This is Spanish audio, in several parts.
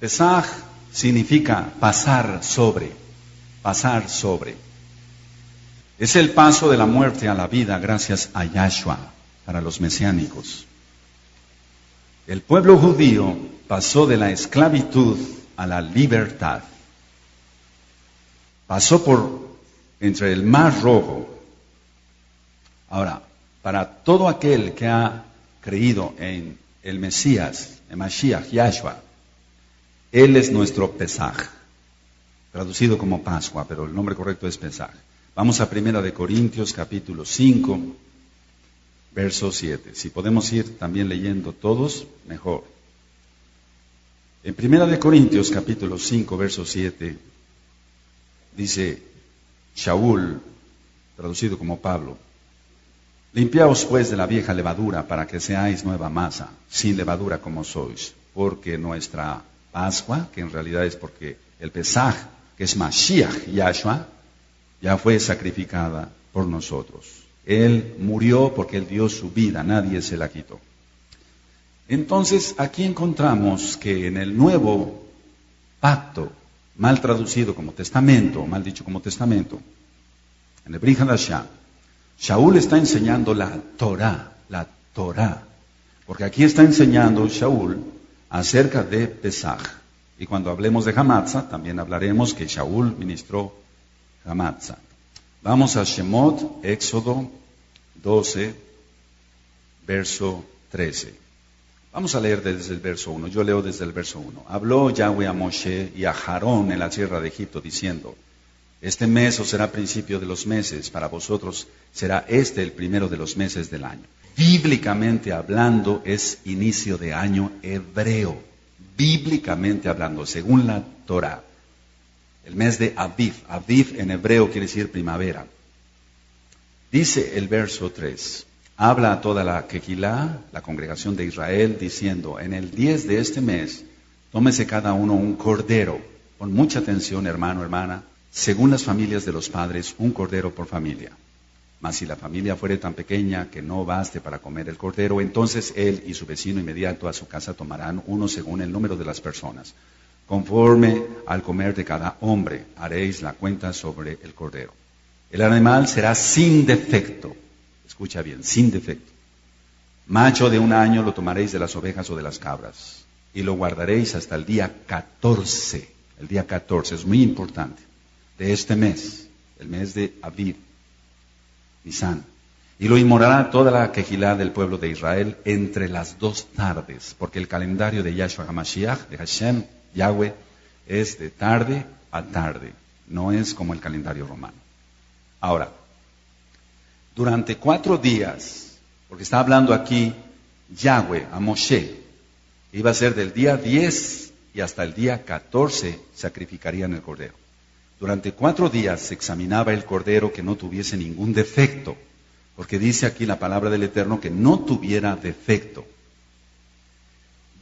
Pesaj significa pasar sobre, pasar sobre. Es el paso de la muerte a la vida gracias a Yahshua para los mesiánicos. El pueblo judío pasó de la esclavitud a la libertad. Pasó entre el Mar Rojo. Ahora, para todo aquel que ha creído en el Mesías, el Mashiach, Yahshua, Él es nuestro Pesaj, traducido como Pascua, pero el nombre correcto es Pesaj. Vamos a 1 Corintios capítulo 5, verso 7. Si podemos ir también leyendo todos, mejor. En 1 Corintios capítulo 5, verso 7, dice Shaul, traducido como Pablo: limpiaos pues de la vieja levadura para que seáis nueva masa, sin levadura como sois, porque nuestra Pascua, que en realidad es porque el Pesaj, que es Mashiach Yahshua, ya fue sacrificada por nosotros. Él murió porque Él dio su vida, nadie se la quitó. Entonces, aquí encontramos que en el nuevo pacto, mal traducido como testamento, mal dicho como testamento, en el Brit Hadashah, Shaul está enseñando la Torah, porque aquí está enseñando Shaul acerca de Pesaj. Y cuando hablemos de Hamatzah, también hablaremos que Shaul ministró Hamatzah. Vamos a Shemot, Éxodo 12, verso 13. Vamos a leer desde el verso 1. Yo leo desde el verso 1. Habló Yahweh a Moshe y a Aarón en la tierra de Egipto, diciendo: este mes os será principio de los meses, para vosotros será este el primero de los meses del año. Bíblicamente hablando, es inicio de año hebreo. Bíblicamente hablando, según la Torah. El mes de Aviv. Aviv en hebreo quiere decir primavera. Dice el verso 3. Habla a toda la Kehilá, la congregación de Israel, diciendo: en el 10 de este mes, tómese cada uno un cordero. Con mucha atención, hermano, hermana. Según las familias de los padres, un cordero por familia. Mas si la familia fuere tan pequeña que no baste para comer el cordero, entonces él y su vecino inmediato a su casa tomarán uno según el número de las personas. Conforme al comer de cada hombre, haréis la cuenta sobre el cordero. El animal será sin defecto. Escucha bien, sin defecto. Macho de 1 año lo tomaréis de las ovejas o de las cabras. Y lo guardaréis hasta el día 14. El día 14 es muy importante. De este mes, el mes de Aviv, Nisan. Y lo inmolará toda la Kehilá del pueblo de Israel entre las 2 tardes, porque el calendario de Yahshua HaMashiach, de Hashem, Yahweh, es de tarde a tarde, no es como el calendario romano. Ahora, durante 4 días, porque está hablando aquí Yahweh a Moshe, iba a ser del día 10 y hasta el día 14 sacrificarían el cordero. Durante 4 días se examinaba el cordero que no tuviese ningún defecto, porque dice aquí la palabra del Eterno que no tuviera defecto.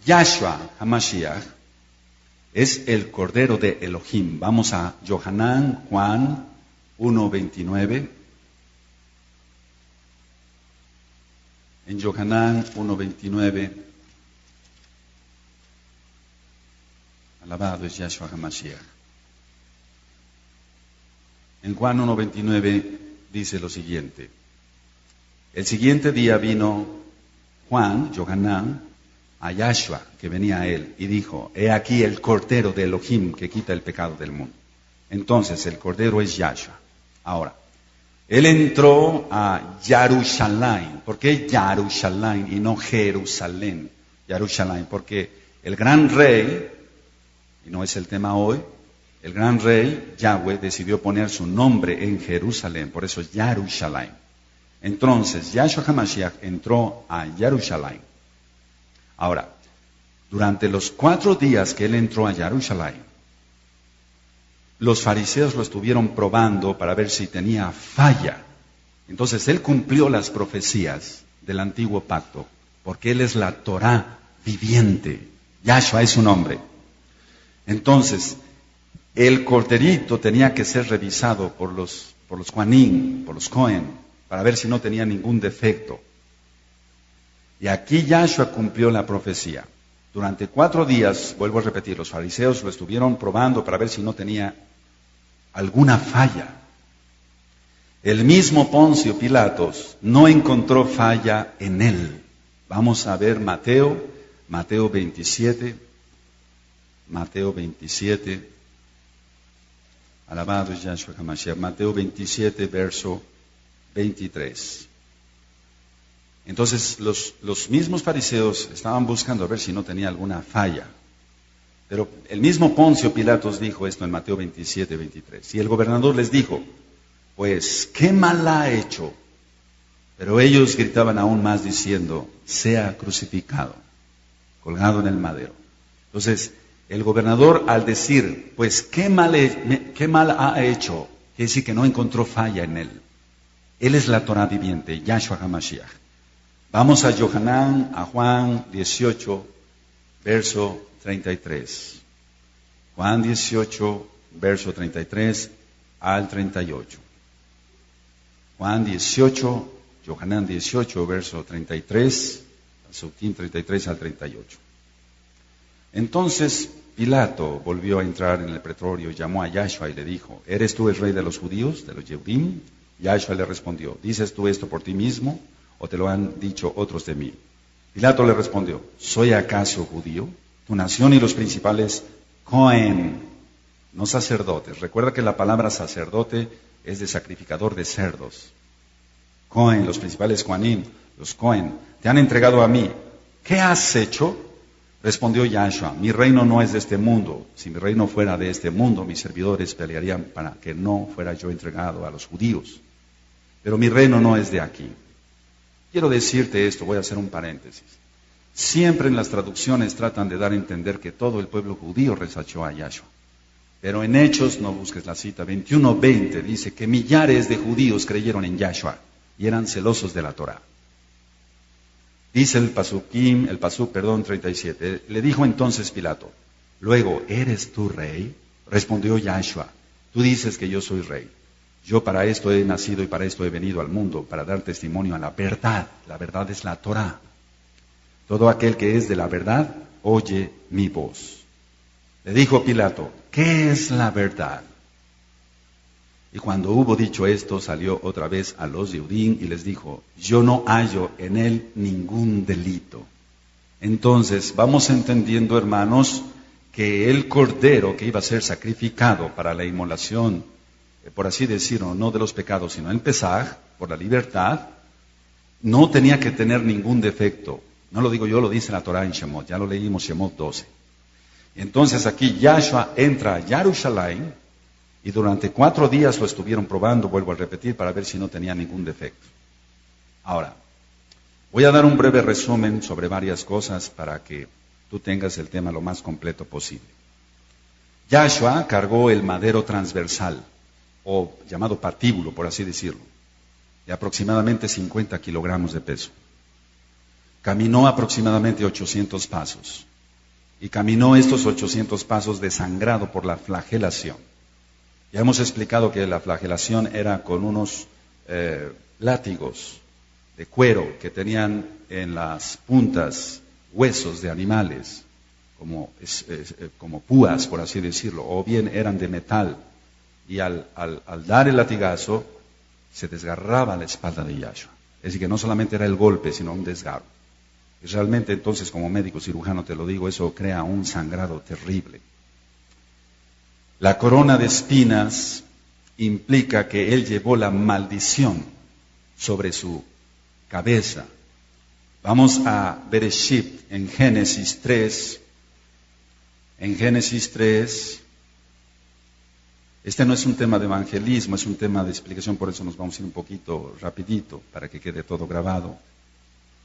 Yahshua HaMashiach es el cordero de Elohim. Vamos a Yohanan, Juan 1:29. En Yohanan 1:29, alabado es Yahshua HaMashiach. En Juan 1:29 dice lo siguiente: el siguiente día vino Juan, Yohanan, a Yahshua, que venía a él, y dijo: he aquí el cordero de Elohim que quita el pecado del mundo. Entonces el cordero es Yahshua. Ahora, él entró a Jerusalén. ¿Por qué Jerusalén y no Jerusalén? Jerusalén, porque el gran rey, y no es el tema hoy, el gran rey, Yahweh, decidió poner su nombre en Jerusalén, por eso es Jerusalén. Entonces, Yahshua HaMashiach entró a Jerusalén. Ahora, durante los 4 días que él entró a Jerusalén, los fariseos lo estuvieron probando para ver si tenía falla. Entonces, él cumplió las profecías del antiguo pacto, porque él es la Torah viviente. Yahshua es su nombre. Entonces, el corderito tenía que ser revisado por los Kohanim, por los Cohen, para ver si no tenía ningún defecto. Y aquí Yahshua cumplió la profecía. Durante 4 días, vuelvo a repetir, los fariseos lo estuvieron probando para ver si no tenía alguna falla. El mismo Poncio Pilatos no encontró falla en él. Vamos a ver Mateo 27, alabado es Yahshua HaMashiach, Mateo 27, verso 23. Entonces los mismos fariseos estaban buscando a ver si no tenía alguna falla. Pero el mismo Poncio Pilatos dijo esto en Mateo 27, 23. Y el gobernador les dijo, pues, ¿qué mal ha hecho? Pero ellos gritaban aún más diciendo, sea crucificado, colgado en el madero. Entonces, el gobernador al decir, pues, ¿qué mal ha hecho? Quiere decir que no encontró falla en él. Él es la Torah viviente, Yahshua HaMashiach. Vamos a Juan 18, verso 33. Juan 18, verso 33 al 38. Juan 18, Yohanan 18, verso 33, Pasukim 33 al 38. Entonces Pilato volvió a entrar en el pretorio, llamó a Yahshua y le dijo, ¿eres tú el rey de los judíos, de los Yehudim? Yahshua le respondió, ¿dices tú esto por ti mismo o te lo han dicho otros de mí? Pilato le respondió, ¿soy acaso judío? Tu nación y los principales Cohen, no sacerdotes. Recuerda que la palabra sacerdote es de sacrificador de cerdos. Cohen, los principales Coanim, los Cohen, te han entregado a mí. ¿Qué has hecho? Respondió Yahshua, mi reino no es de este mundo. Si mi reino fuera de este mundo, mis servidores pelearían para que no fuera yo entregado a los judíos. Pero mi reino no es de aquí. Quiero decirte esto, voy a hacer un paréntesis. Siempre en las traducciones tratan de dar a entender que todo el pueblo judío rechazó a Yahshua. Pero en Hechos, no busques la cita, 21:20 dice que millares de judíos creyeron en Yahshua y eran celosos de la Torah. Dice el Pasuk 37. Le dijo entonces Pilato, luego, ¿eres tú rey? Respondió Yahshua, tú dices que yo soy rey. Yo para esto he nacido y para esto he venido al mundo, para dar testimonio a la verdad. La verdad es la Torah. Todo aquel que es de la verdad, oye mi voz. Le dijo Pilato, ¿qué es la verdad? Y cuando hubo dicho esto, salió otra vez a los Yehudim y les dijo, yo no hallo en él ningún delito. Entonces, vamos entendiendo, hermanos, que el cordero que iba a ser sacrificado para la inmolación, por así decirlo, no de los pecados, sino en Pesaj, por la libertad, no tenía que tener ningún defecto. No lo digo yo, lo dice la Torah en Shemot, ya lo leímos Shemot 12. Entonces aquí Yahshua entra a Jerusalén y durante 4 días lo estuvieron probando, vuelvo a repetir, para ver si no tenía ningún defecto. Ahora, voy a dar un breve resumen sobre varias cosas para que tú tengas el tema lo más completo posible. Yahshua cargó el madero transversal, o llamado patíbulo, por así decirlo, de aproximadamente 50 kilogramos de peso. Caminó aproximadamente 800 pasos. Y caminó estos 800 pasos desangrado por la flagelación. Ya hemos explicado que la flagelación era con unos látigos de cuero que tenían en las puntas huesos de animales, como púas, por así decirlo, o bien eran de metal. Y al dar el latigazo, se desgarraba la espalda de Yahshua. Es decir, que no solamente era el golpe, sino un desgarro. Y realmente entonces, como médico cirujano te lo digo, eso crea un sangrado terrible. La corona de espinas implica que él llevó la maldición sobre su cabeza. Vamos a Bereshit en Génesis 3. En Génesis 3, este no es un tema de evangelismo, es un tema de explicación, por eso nos vamos a ir un poquito rapidito para que quede todo grabado.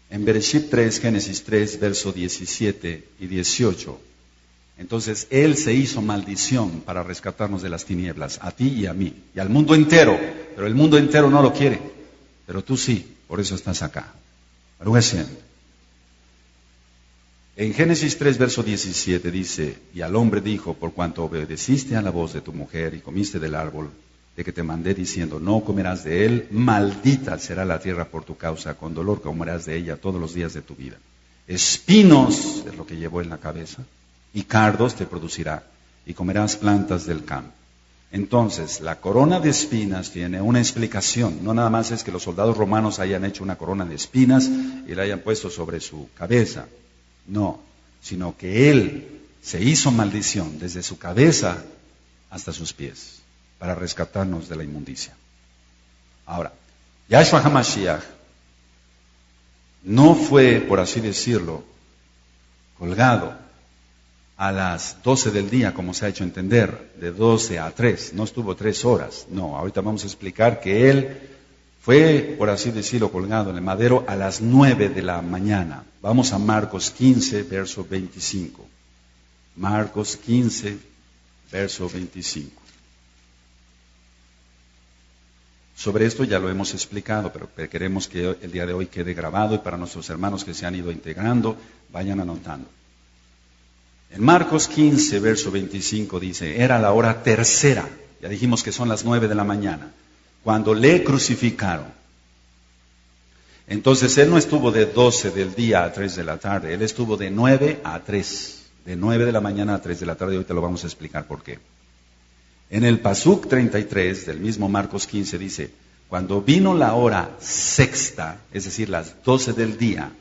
En Bereshit 3, Génesis 3, verso 17 y 18. Entonces, Él se hizo maldición para rescatarnos de las tinieblas, a ti y a mí, y al mundo entero. Pero el mundo entero no lo quiere. Pero tú sí, por eso estás acá. En Génesis 3, verso 17 dice, y al hombre dijo, por cuanto obedeciste a la voz de tu mujer y comiste del árbol de que te mandé diciendo, no comerás de él, maldita será la tierra por tu causa, con dolor comerás de ella todos los días de tu vida. Espinos es lo que llevó en la cabeza, y cardos te producirá, y comerás plantas del campo. Entonces, la corona de espinas tiene una explicación. No nada más es que los soldados romanos hayan hecho una corona de espinas y la hayan puesto sobre su cabeza. No, sino que él se hizo maldición desde su cabeza hasta sus pies para rescatarnos de la inmundicia. Ahora, Yahshua HaMashiach no fue, por así decirlo, colgado a las 12 del día, como se ha hecho entender, de 12 a 3, no estuvo 3 horas, no, ahorita vamos a explicar que él fue, por así decirlo, colgado en el madero a las 9 de la mañana. Vamos a Marcos 15, verso 25. Marcos 15, verso 25. Sobre esto ya lo hemos explicado, pero queremos que el día de hoy quede grabado y para nuestros hermanos que se han ido integrando, vayan anotando. En Marcos 15, verso 25 dice, era la hora tercera, ya dijimos que son las 9 de la mañana, cuando le crucificaron. Entonces él no estuvo de 12 del día a 3 de la tarde, él estuvo de 9 a 3, de 9 de la mañana a 3 de la tarde, y ahorita lo vamos a explicar por qué. En el Pasuk 33 del mismo Marcos 15 dice, cuando vino la hora sexta, es decir, las 12 del día,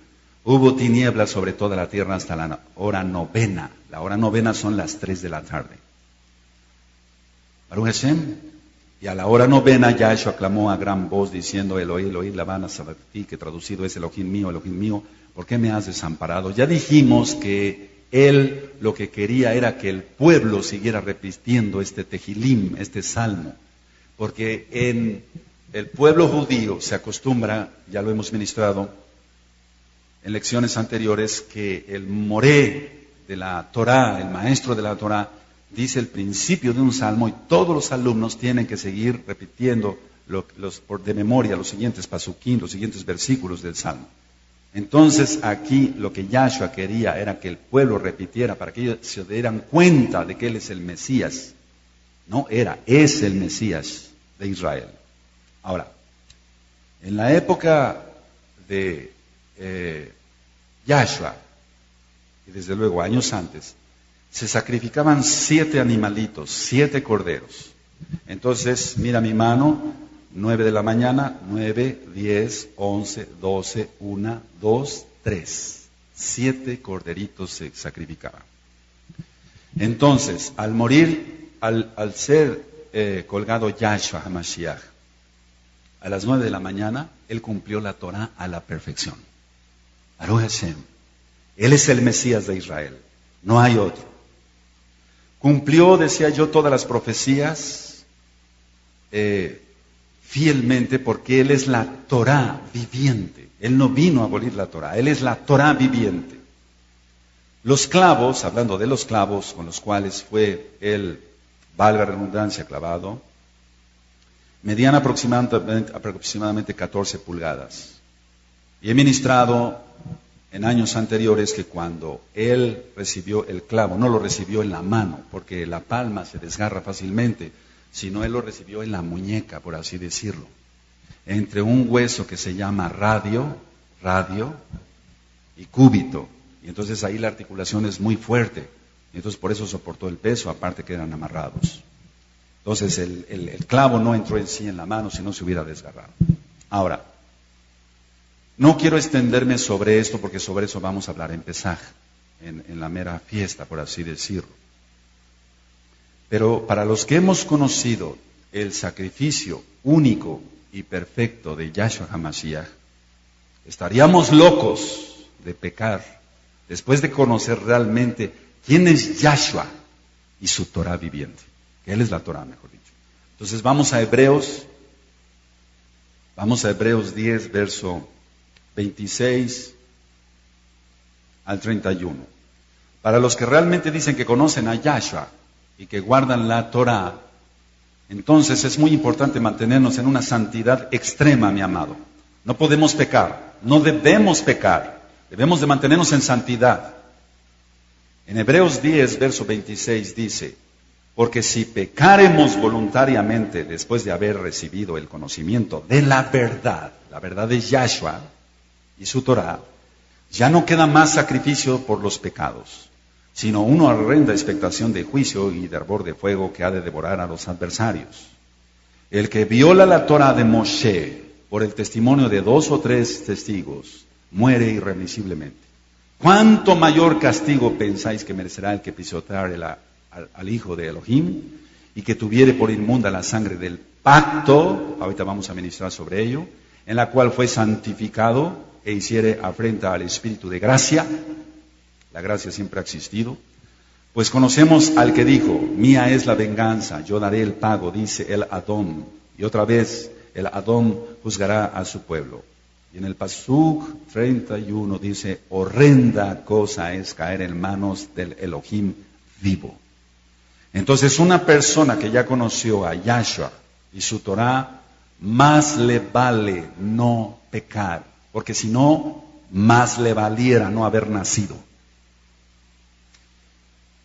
hubo tinieblas sobre toda la tierra hasta la hora novena. La hora novena son las 3 de la tarde. Baruch Hashem. Y a la hora novena Yahshua clamó a gran voz diciendo, Eloí, Eloí, labana sabactí, que traducido es Elohim mío, ¿por qué me has desamparado? Ya dijimos que él lo que quería era que el pueblo siguiera repitiendo este tejilim, este salmo. Porque en el pueblo judío se acostumbra, ya lo hemos ministrado, en lecciones anteriores, que el moré de la Torá, el maestro de la Torá, dice el principio de un salmo y todos los alumnos tienen que seguir repitiendo de memoria los siguientes pasuquín, los siguientes versículos del salmo. Entonces aquí lo que Yahshua quería era que el pueblo repitiera para que ellos se dieran cuenta de que Él es el Mesías. No era, es el Mesías de Israel. Ahora, en la época de Yahshua, y desde luego años antes, se sacrificaban 7 animalitos, 7 corderos. Entonces, mira mi mano, 9 de la mañana, 9, 10, 11, 12, 1, 2, 3. 7 corderitos se sacrificaban. Entonces, al morir, al ser colgado Yahshua HaMashiach, a las 9 de la mañana, él cumplió la Torah a la perfección. Baruch Hashem. Él es el Mesías de Israel. No hay otro. Cumplió, decía yo, todas las profecías fielmente porque Él es la Torah viviente. Él no vino a abolir la Torah. Él es la Torah viviente. Los clavos, hablando de los clavos con los cuales fue Él, valga la redundancia, clavado, medían aproximadamente 14 pulgadas. Y he ministrado en años anteriores que cuando él recibió el clavo, no lo recibió en la mano, porque la palma se desgarra fácilmente, sino él lo recibió en la muñeca, por así decirlo, entre un hueso que se llama radio y cúbito. Y entonces ahí la articulación es muy fuerte, y entonces por eso soportó el peso, aparte que eran amarrados. Entonces el clavo no entró en sí en la mano, sino se hubiera desgarrado. Ahora, no quiero extenderme sobre esto porque sobre eso vamos a hablar en Pesaj, en la mera fiesta, por así decirlo. Pero para los que hemos conocido el sacrificio único y perfecto de Yahshua HaMashiach, estaríamos locos de pecar después de conocer realmente quién es Yahshua y su Torah viviente. Que Él es la Torah, mejor dicho. Entonces vamos a Hebreos 10, verso 26 al 31. Para los que realmente dicen que conocen a Yahshua y que guardan la Torah, entonces es muy importante mantenernos en una santidad extrema, mi amado. No podemos pecar, no debemos pecar, debemos de mantenernos en santidad. En Hebreos 10, verso 26 dice, porque si pecaremos voluntariamente después de haber recibido el conocimiento de la verdad es Yahshua y su Torah, Ya no queda más sacrificio por los pecados, sino una horrenda expectación de juicio y de hervor de fuego que ha de devorar a los adversarios. El que viola la Torah de Moshe por el testimonio de 2 o 3 testigos, muere irremisiblemente. ¿Cuánto mayor castigo pensáis que merecerá el que pisoteare al Hijo de Elohim y que tuviere por inmunda la sangre del pacto, ahorita vamos a ministrar sobre ello, en la cual fue santificado e hiciere afrenta al Espíritu de gracia? La gracia siempre ha existido. Pues conocemos al que dijo, mía es la venganza, yo daré el pago, dice el Adón. Y otra vez, el Adón juzgará a su pueblo. Y en el Pasuk 31 dice, horrenda cosa es caer en manos del Elohim vivo. Entonces una persona que ya conoció a Yahshua y su Torah, más le vale no pecar, porque si no, más le valiera no haber nacido.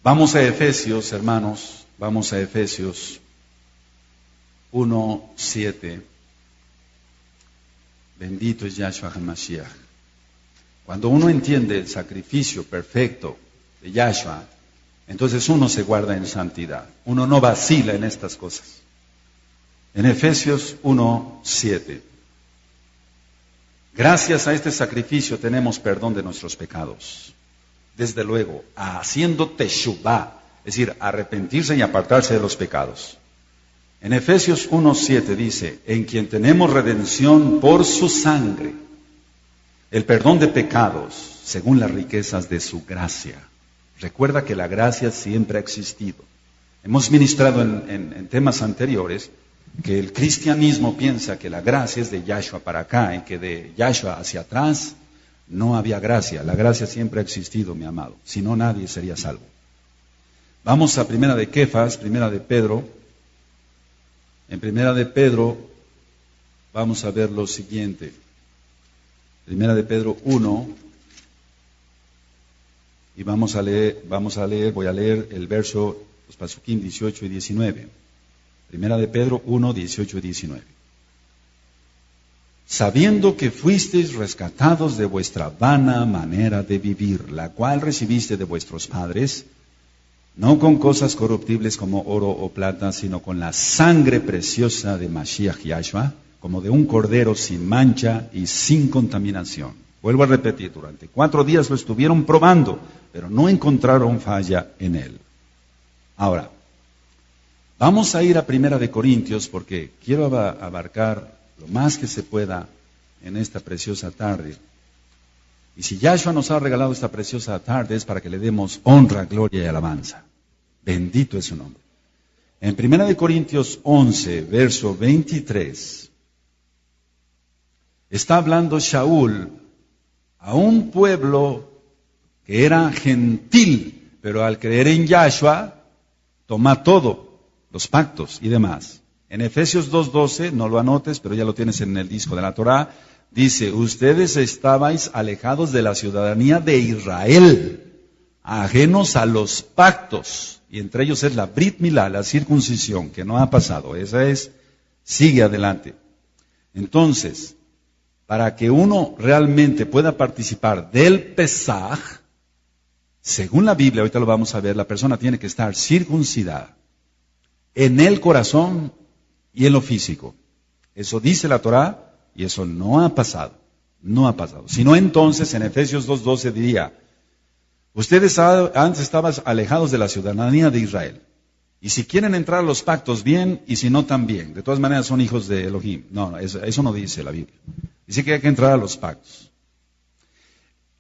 Vamos a Efesios, hermanos, vamos a Efesios 1:7. Bendito es Yahshua HaMashiach. Cuando uno entiende el sacrificio perfecto de Yahshua, entonces uno se guarda en santidad. Uno no vacila en estas cosas. En Efesios 1:7. Gracias a este sacrificio tenemos perdón de nuestros pecados. Desde luego, haciendo teshuvá, es decir, arrepentirse y apartarse de los pecados. En Efesios 1:7 dice, en quien tenemos redención por su sangre, el perdón de pecados, según las riquezas de su gracia. Recuerda que la gracia siempre ha existido. Hemos ministrado en temas anteriores que el cristianismo piensa que la gracia es de Yahshua para acá y que de Yahshua hacia atrás no había gracia. La gracia siempre ha existido, mi amado. Si no, nadie sería salvo. Vamos a Primera de Kefas, Primera de Pedro. En Primera de Pedro vamos a ver lo siguiente. Primera de Pedro 1. Y vamos a leer, voy a leer el verso, los pasuquín 18 y 19. Primera de Pedro 1, 18 y 19. Sabiendo que fuisteis rescatados de vuestra vana manera de vivir, la cual recibiste de vuestros padres, no con cosas corruptibles como oro o plata, sino con la sangre preciosa de Mashiach Yahshua, como de un cordero sin mancha y sin contaminación. Vuelvo a repetir, durante 4 días lo estuvieron probando, pero no encontraron falla en él. Ahora, vamos a ir a Primera de Corintios porque quiero abarcar lo más que se pueda en esta preciosa tarde. Y si Yahshua nos ha regalado esta preciosa tarde es para que le demos honra, gloria y alabanza. Bendito es su nombre. En 1 Corintios 11, verso 23, está hablando Shaul a un pueblo que era gentil, pero al creer en Yahshua, toma todo, los pactos y demás. En Efesios 2:12, no lo anotes, pero ya lo tienes en el disco de la Torá, dice, ustedes estabais alejados de la ciudadanía de Israel, ajenos a los pactos, y entre ellos es la Brit Milá, la circuncisión, que no ha pasado, esa es, sigue adelante. Entonces, para que uno realmente pueda participar del Pesaj, según la Biblia, ahorita lo vamos a ver, la persona tiene que estar circuncidada en el corazón y en lo físico. Eso dice la Torá y eso no ha pasado. No ha pasado. Si no, entonces en Efesios 2:12 diría, ustedes antes estaban alejados de la ciudadanía de Israel. Y si quieren entrar a los pactos, bien, y si no, también. De todas maneras son hijos de Elohim. No, eso no dice la Biblia. Dice que hay que entrar a los pactos.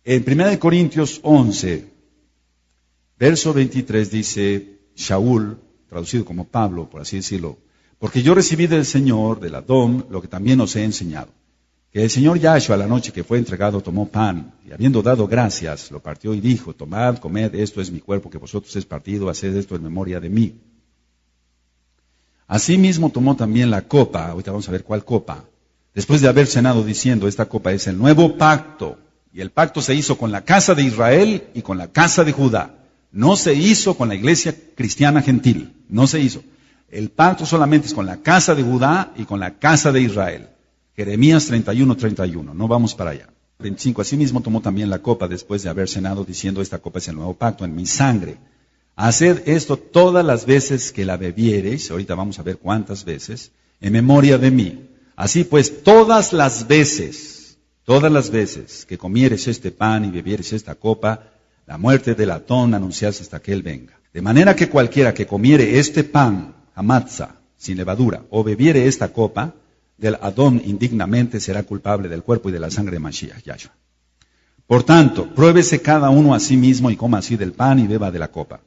En 1 Corintios 11, verso 23 dice, Shaul, traducido como Pablo, por así decirlo, porque yo recibí del Señor, del Adón, lo que también os he enseñado. Que el Señor Yahshua, la noche que fue entregado, tomó pan, y habiendo dado gracias, lo partió y dijo, tomad, comed, esto es mi cuerpo que vosotros es partido, haced esto en memoria de mí. Asimismo tomó también la copa, ahorita vamos a ver cuál copa, después de haber cenado diciendo, esta copa es el nuevo pacto, y el pacto se hizo con la casa de Israel y con la casa de Judá. No se hizo con la iglesia cristiana gentil, no se hizo. El pacto solamente es con la casa de Judá y con la casa de Israel. Jeremías 31:31, no vamos para allá. 25. Asimismo tomó también la copa después de haber cenado, diciendo: esta copa es el nuevo pacto en mi sangre. Haced esto todas las veces que la bebiereis, ahorita vamos a ver cuántas veces, en memoria de mí. Así pues, todas las veces que comieres este pan y bebieres esta copa, la muerte del Adón anuncias hasta que él venga. De manera que cualquiera que comiere este pan, hamatza, sin levadura, o bebiere esta copa del Adón indignamente, será culpable del cuerpo y de la sangre de Mashiach, Yahshua. Por tanto, pruébese cada uno a sí mismo y coma así del pan y beba de la copa.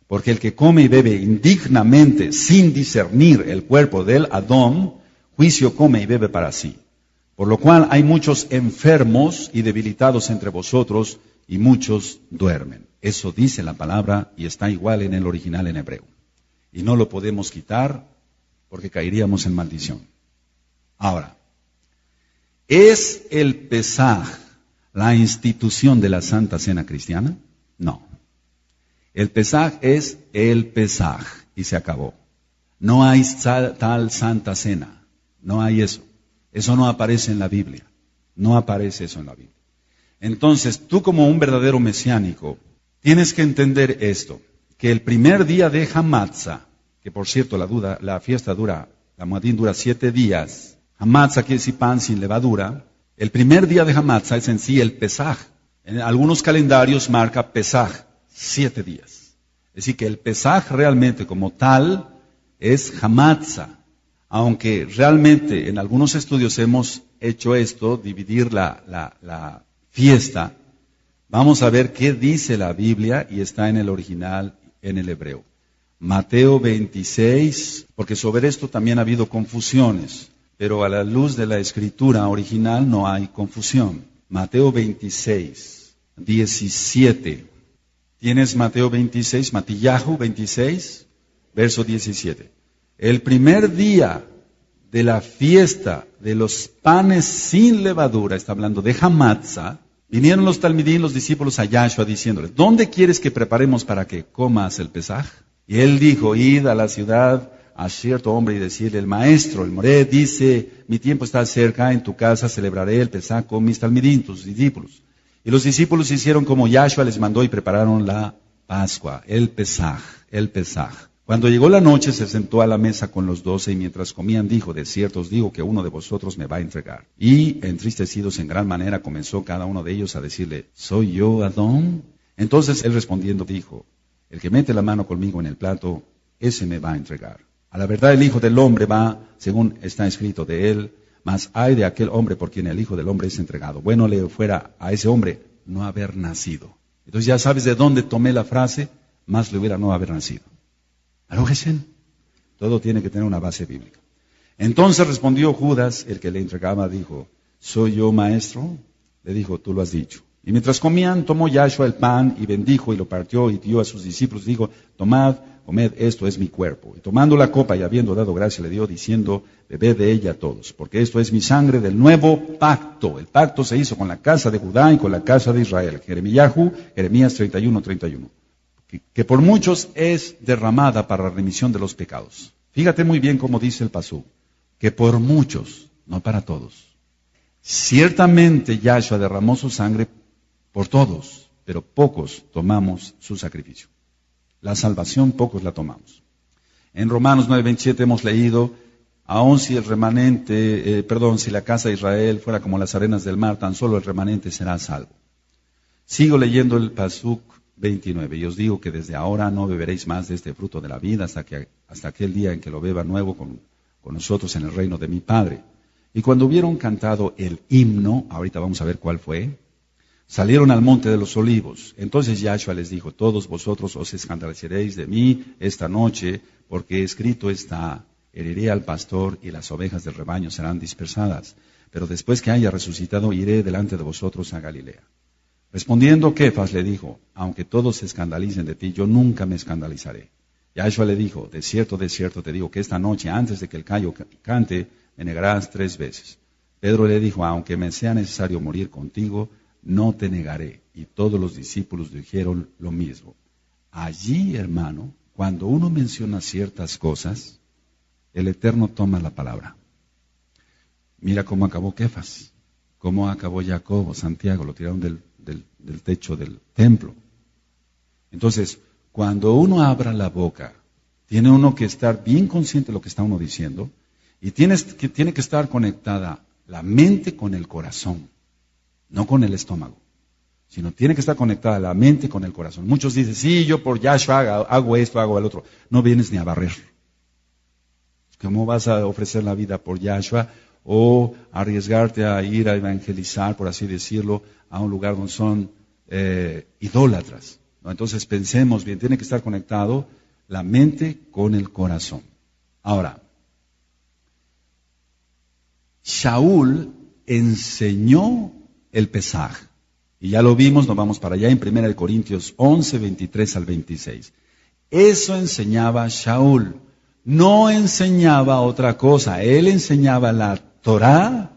Porque el que come y bebe indignamente, sin discernir el cuerpo del Adón, juicio come y bebe para sí. Por lo cual hay muchos enfermos y debilitados entre vosotros, y muchos duermen. Eso dice la palabra y está igual en el original en hebreo. Y no lo podemos quitar porque caeríamos en maldición. Ahora, ¿es el Pesaj la institución de la Santa Cena cristiana? No. El Pesaj es el Pesaj y se acabó. No hay tal Santa Cena. No hay eso. Eso no aparece en la Biblia. No aparece eso en la Biblia. Entonces, tú como un verdadero mesiánico, tienes que entender esto, que el primer día de Hamatza, que por cierto la fiesta dura, la Moadim dura 7 días, Hamatza quiere decir pan sin levadura, el primer día de Hamatza es en sí el Pesaj. En algunos calendarios marca Pesaj, 7 días. Es decir, que el Pesaj realmente como tal es Hamatza, aunque realmente en algunos estudios hemos hecho esto, dividir la fiesta. Vamos a ver qué dice la Biblia y está en el original, en el hebreo. Mateo 26, porque sobre esto también ha habido confusiones, pero a la luz de la escritura original no hay confusión. Mateo 26, 17. ¿Tienes Mateo 26, Matillahu 26, verso 17? El primer día de la fiesta de los panes sin levadura, está hablando de Hamatza, vinieron los talmidín, los discípulos a Yahshua diciéndole: ¿dónde quieres que preparemos para que comas el Pesaj? Y él dijo: id a la ciudad a cierto hombre y decirle: el maestro, el Moré, dice: mi tiempo está cerca, en tu casa celebraré el Pesaj con mis talmidín, tus discípulos. Y los discípulos hicieron como Yahshua les mandó y prepararon la Pascua, el Pesaj, el Pesaj. Cuando llegó la noche se sentó a la mesa con los 12 y mientras comían dijo: de cierto os digo que uno de vosotros me va a entregar. Y entristecidos en gran manera comenzó cada uno de ellos a decirle: ¿soy yo Adón? Entonces él respondiendo dijo: el que mete la mano conmigo en el plato, ese me va a entregar. A la verdad el Hijo del Hombre va, según está escrito de él, mas hay de aquel hombre por quien el Hijo del Hombre es entregado. Bueno le fuera a ese hombre no haber nacido. Entonces ya sabes de dónde tomé la frase: más le hubiera no haber nacido. Todo tiene que tener una base bíblica. Entonces respondió Judas, el que le entregaba, dijo: ¿soy yo maestro? Le dijo: tú lo has dicho. Y mientras comían, tomó Yahshua el pan y bendijo y lo partió y dio a sus discípulos, dijo: tomad, comed, esto es mi cuerpo. Y tomando la copa y habiendo dado gracia, le dio diciendo: bebed de ella todos, porque esto es mi sangre del nuevo pacto. El pacto se hizo con la casa de Judá y con la casa de Israel. Jeremías 31, 31. Que por muchos es derramada para la remisión de los pecados. Fíjate muy bien cómo dice el pasú, que por muchos, no para todos. Ciertamente Yahshua derramó su sangre por todos, pero pocos tomamos su sacrificio. La salvación pocos la tomamos. En Romanos 9:27 hemos leído: aun si el remanente, si la casa de Israel fuera como las arenas del mar, tan solo el remanente será salvo. Sigo leyendo el pasuk 29. Y os digo que desde ahora no beberéis más de este fruto de la vida hasta aquel día en que lo beba nuevo con nosotros en el reino de mi Padre. Y cuando hubieron cantado el himno, ahorita vamos a ver cuál fue, salieron al monte de los olivos. Entonces Yahshua les dijo: todos vosotros os escandalizaréis de mí esta noche, porque escrito está: heriré al pastor y las ovejas del rebaño serán dispersadas. Pero después que haya resucitado, iré delante de vosotros a Galilea. Respondiendo Kefas le dijo: aunque todos se escandalicen de ti, yo nunca me escandalizaré. Yahshua le dijo: de cierto te digo que esta noche, antes de que el gallo cante, me negarás 3 veces. Pedro le dijo: aunque me sea necesario morir contigo, no te negaré. Y todos los discípulos dijeron lo mismo. Allí, hermano, cuando uno menciona ciertas cosas, el Eterno toma la palabra. Mira cómo acabó Kefas. ¿Cómo acabó Jacobo, Santiago? Lo tiraron del techo del templo. Entonces, cuando uno abra la boca, tiene uno que estar bien consciente de lo que está uno diciendo y tiene que estar conectada la mente con el corazón, no con el estómago, sino tiene que estar conectada la mente con el corazón. Muchos dicen, sí, yo por Yahshua hago esto, hago el otro. No vienes ni a barrer. ¿Cómo vas a ofrecer la vida por Yahshua o arriesgarte a ir a evangelizar, por así decirlo, a un lugar donde son idólatras? ¿No? Entonces pensemos bien, tiene que estar conectado la mente con el corazón. Ahora, Shaul enseñó el Pesaj. Y ya lo vimos, nos vamos para allá en 1 Corintios 11, 23 al 26. Eso enseñaba Shaul. No enseñaba otra cosa. Él enseñaba la Torá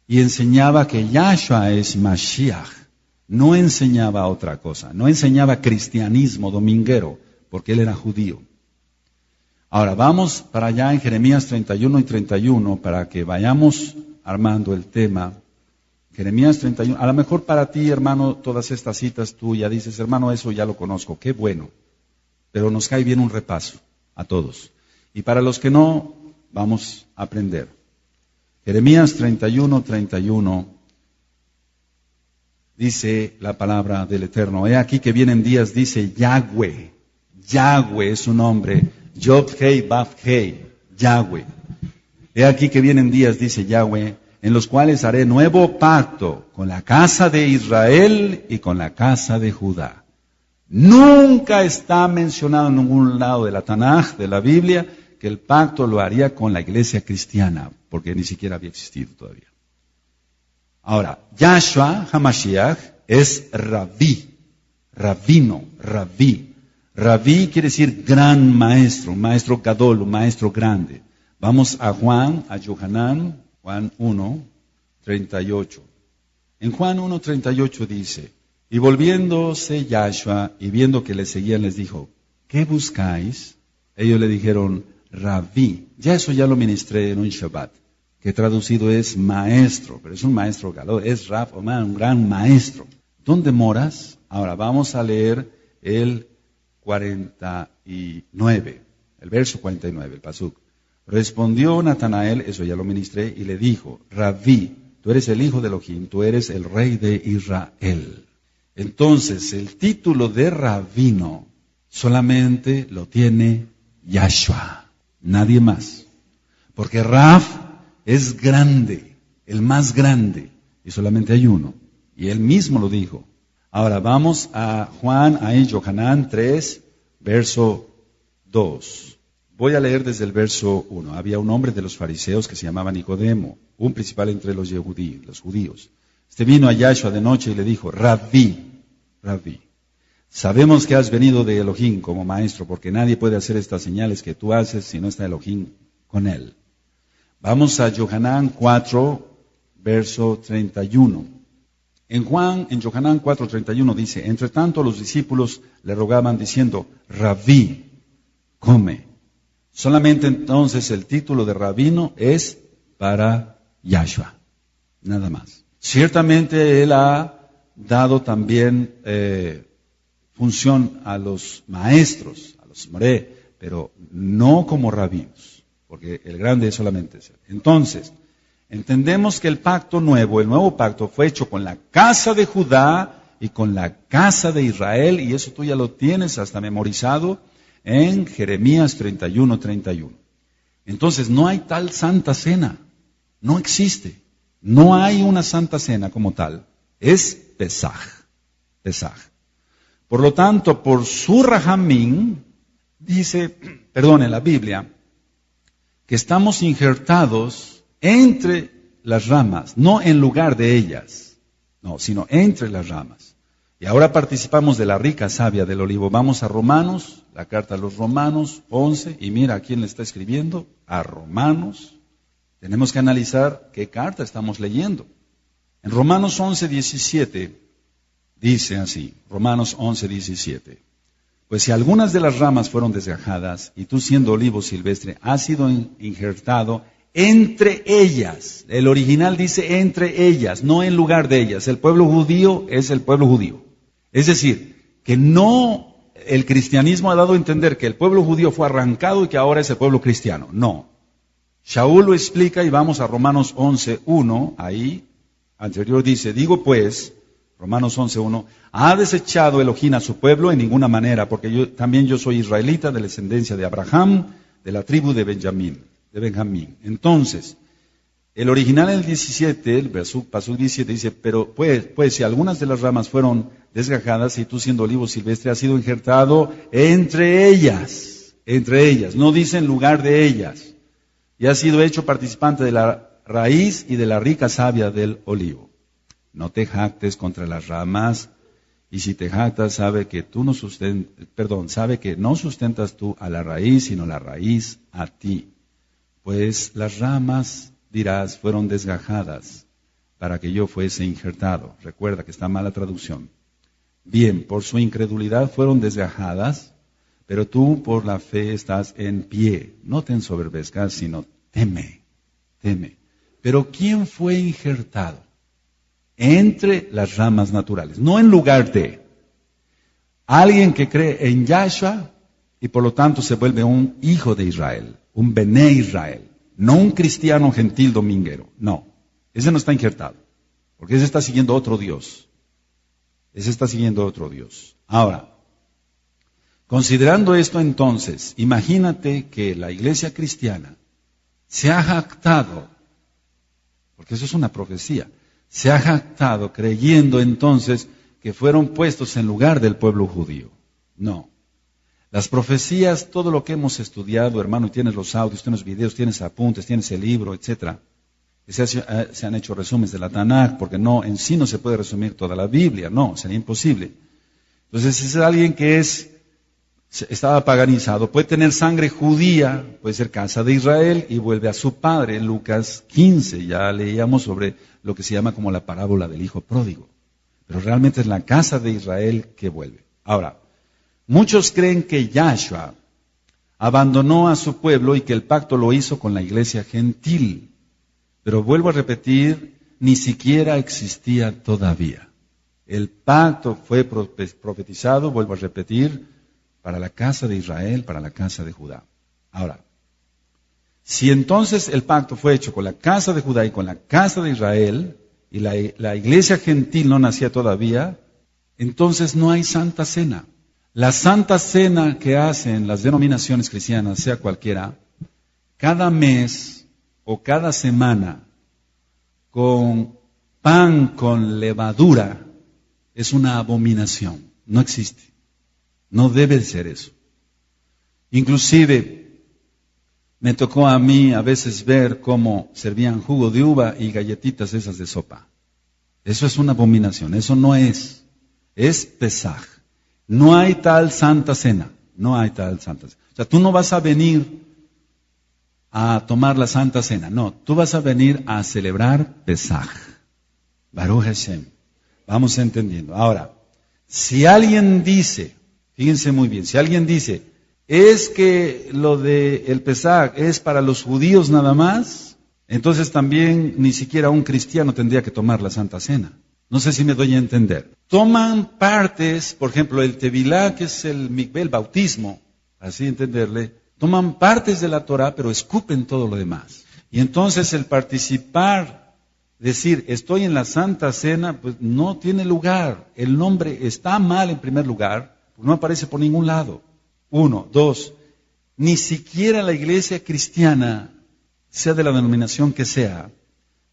y enseñaba que Yahshua es Mashiach. No enseñaba otra cosa. No enseñaba cristianismo dominguero, porque él era judío. Ahora vamos para allá en Jeremías 31 y 31 para que vayamos armando el tema. Jeremías 31, a lo mejor para ti, hermano, todas estas citas tú ya dices, hermano, eso ya lo conozco, qué bueno. Pero nos cae bien un repaso a todos. Y para los que no, vamos a aprender. Jeremías 31, 31, dice la palabra del Eterno. He aquí que vienen días, dice Yahweh. Yahweh es su nombre. Yod-Hei, Vav-Hei, Yahweh. He aquí que vienen días, dice Yahweh, en los cuales haré nuevo pacto con la casa de Israel y con la casa de Judá. Nunca está mencionado en ningún lado de la Tanaj, de la Biblia, que el pacto lo haría con la iglesia cristiana, porque ni siquiera había existido todavía. Ahora, Yahshua HaMashiach es Rabí, rabino, rabí. Rabí quiere decir gran maestro, maestro gadol, maestro grande. Vamos a Juan, a Yohanan, Juan 1, 38. En Juan 1, 38 dice, y volviéndose Yahshua y viendo que le seguían les dijo, ¿qué buscáis? Ellos le dijeron, Rabí. Ya eso ya lo ministré en un Shabbat, que traducido es maestro, pero es un maestro gadol, es Rab, un gran maestro. ¿Dónde moras? Ahora vamos a leer el 49, el verso 49, el pasuk. Respondió Natanael, eso ya lo ministré, y le dijo, Rabí, tú eres el hijo de Elohim, tú eres el rey de Israel. Entonces, el título de rabino solamente lo tiene Yahshua, nadie más. Porque Rab es grande, el más grande, y solamente hay uno. Y él mismo lo dijo. Ahora vamos a Juan, ahí Yohanan 3, verso 2. Voy a leer desde el verso 1. Había un hombre de los fariseos que se llamaba Nicodemo, un principal entre los judíos. Este vino a Yahshua de noche y le dijo, Rabí, Rabí, sabemos que has venido de Elohim como maestro, porque nadie puede hacer estas señales que tú haces si no está Elohim con él. Vamos a Yohanan 4, verso 31. En Yohanan 4, 31 dice, entre tanto los discípulos le rogaban diciendo, Rabí, come. Solamente entonces el título de rabino es para Yahshua, nada más. Ciertamente él ha dado también función a los maestros, a los moré, pero no como rabinos, porque el grande es solamente ese. Entonces, entendemos que el pacto nuevo, el nuevo pacto fue hecho con la casa de Judá y con la casa de Israel, y eso tú ya lo tienes hasta memorizado en Jeremías 31, 31. Entonces, no hay tal santa cena. No existe. No hay una santa cena como tal. Es Pesaj. Pesaj. Por lo tanto, por su Rahamín, dice, en la Biblia, que estamos injertados entre las ramas, no en lugar de ellas, no, sino entre las ramas. Y ahora participamos de la rica savia del olivo. Vamos a Romanos, la carta a los Romanos 11, y mira a quién le está escribiendo, a Romanos. Tenemos que analizar qué carta estamos leyendo. En Romanos 11, 17, dice así, Romanos 11, 17. Pues si algunas de las ramas fueron desgajadas, y tú siendo olivo silvestre, has sido injertado entre ellas. El original dice entre ellas, no en lugar de ellas. El pueblo judío es el pueblo judío. Es decir, que no, el cristianismo ha dado a entender que el pueblo judío fue arrancado y que ahora es el pueblo cristiano. No. Shaul lo explica y vamos a Romanos 11:1, ahí, anterior dice, digo pues, Romanos 11:1, ¿ha desechado Elohim a su pueblo? En ninguna manera, porque también yo soy israelita de la descendencia de Abraham, de la tribu de Benjamín. Entonces, el original en el 17, el pasuk 17 dice, pero pues si algunas de las ramas fueron desgajadas y tú siendo olivo silvestre has sido injertado entre ellas, no dice en lugar de ellas, y has sido hecho participante de la raíz y de la rica savia del olivo. No te jactes contra las ramas, y si te jactas sabe que no sustentas tú a la raíz, sino la raíz a ti. Pues las ramas, dirás, fueron desgajadas para que yo fuese injertado. Recuerda que está mala traducción. Bien, por su incredulidad fueron desgajadas, pero tú por la fe estás en pie. No te ensoberbezcas, sino teme. Pero ¿quién fue injertado? Entre las ramas naturales, no en lugar de. Alguien que cree en Yahshua y por lo tanto se vuelve un hijo de Israel, un Bené Israel, no un cristiano gentil dominguero, no. Ese no está injertado, porque ese está siguiendo otro Dios. Ahora, considerando esto entonces, imagínate que la iglesia cristiana se ha jactado, porque eso es una profecía, se ha jactado creyendo entonces que fueron puestos en lugar del pueblo judío. No. Las profecías, todo lo que hemos estudiado, hermano, tienes los audios, tienes los videos, tienes apuntes, tienes el libro, etc. Se han hecho resúmenes de la Tanaj, porque no, en sí no se puede resumir toda la Biblia, no, sería imposible. Entonces, es alguien que estaba paganizado, puede tener sangre judía, puede ser casa de Israel y vuelve a su padre. En Lucas 15 ya leíamos sobre lo que se llama como la parábola del hijo pródigo. Pero realmente es la casa de Israel que vuelve. Ahora, muchos creen que Yahshua abandonó a su pueblo y que el pacto lo hizo con la iglesia gentil. Pero vuelvo a repetir, ni siquiera existía todavía. El pacto fue profetizado, vuelvo a repetir, para la casa de Israel, para la casa de Judá. Ahora, si entonces el pacto fue hecho con la casa de Judá y con la casa de Israel, y la iglesia gentil no nacía todavía, entonces no hay Santa Cena. La Santa Cena que hacen las denominaciones cristianas, sea cualquiera, cada mes o cada semana, con pan con levadura, es una abominación, no existe. No debe ser eso. Inclusive, me tocó a mí a veces ver cómo servían jugo de uva y galletitas esas de sopa. Eso es una abominación, eso no es. Es Pesaj. No hay tal Santa Cena. O sea, tú no vas a venir a tomar la Santa Cena. No, tú vas a venir a celebrar Pesaj. Baruch Hashem. Vamos entendiendo. Ahora, si alguien dice, fíjense muy bien, si alguien dice, es que lo de el Pesaj es para los judíos nada más, entonces también ni siquiera un cristiano tendría que tomar la Santa Cena. No sé si me doy a entender. Toman partes, por ejemplo, el Tevilá, que es el mikveh, el bautismo, así entenderle, toman partes de la Torah, pero escupen todo lo demás. Y entonces el participar, decir, estoy en la Santa Cena, pues no tiene lugar. El nombre está mal en primer lugar, no aparece por ningún lado. 1, 2, ni siquiera la iglesia cristiana, sea de la denominación que sea,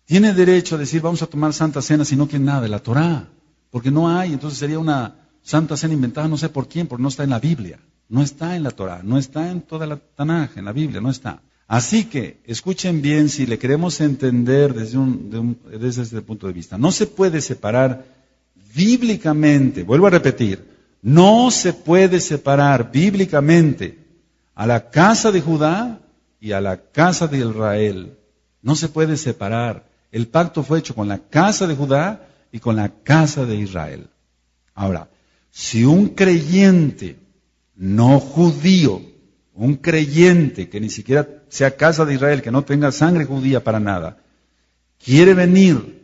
tiene derecho a decir vamos a tomar Santa Cena si no quiere nada de la Torah, porque no hay. Entonces sería una Santa Cena inventada no sé por quién, porque no está en la Biblia, no está en la Torah, no está en toda la Tanaj, en la Biblia, no está. Así que, escuchen bien, si le queremos entender desde este punto de vista, no se puede separar bíblicamente, vuelvo a repetir, no se puede separar bíblicamente a la casa de Judá y a la casa de Israel. No se puede separar. El pacto fue hecho con la casa de Judá y con la casa de Israel. Ahora, si un creyente no judío un creyente que ni siquiera sea casa de Israel, que no tenga sangre judía para nada, quiere venir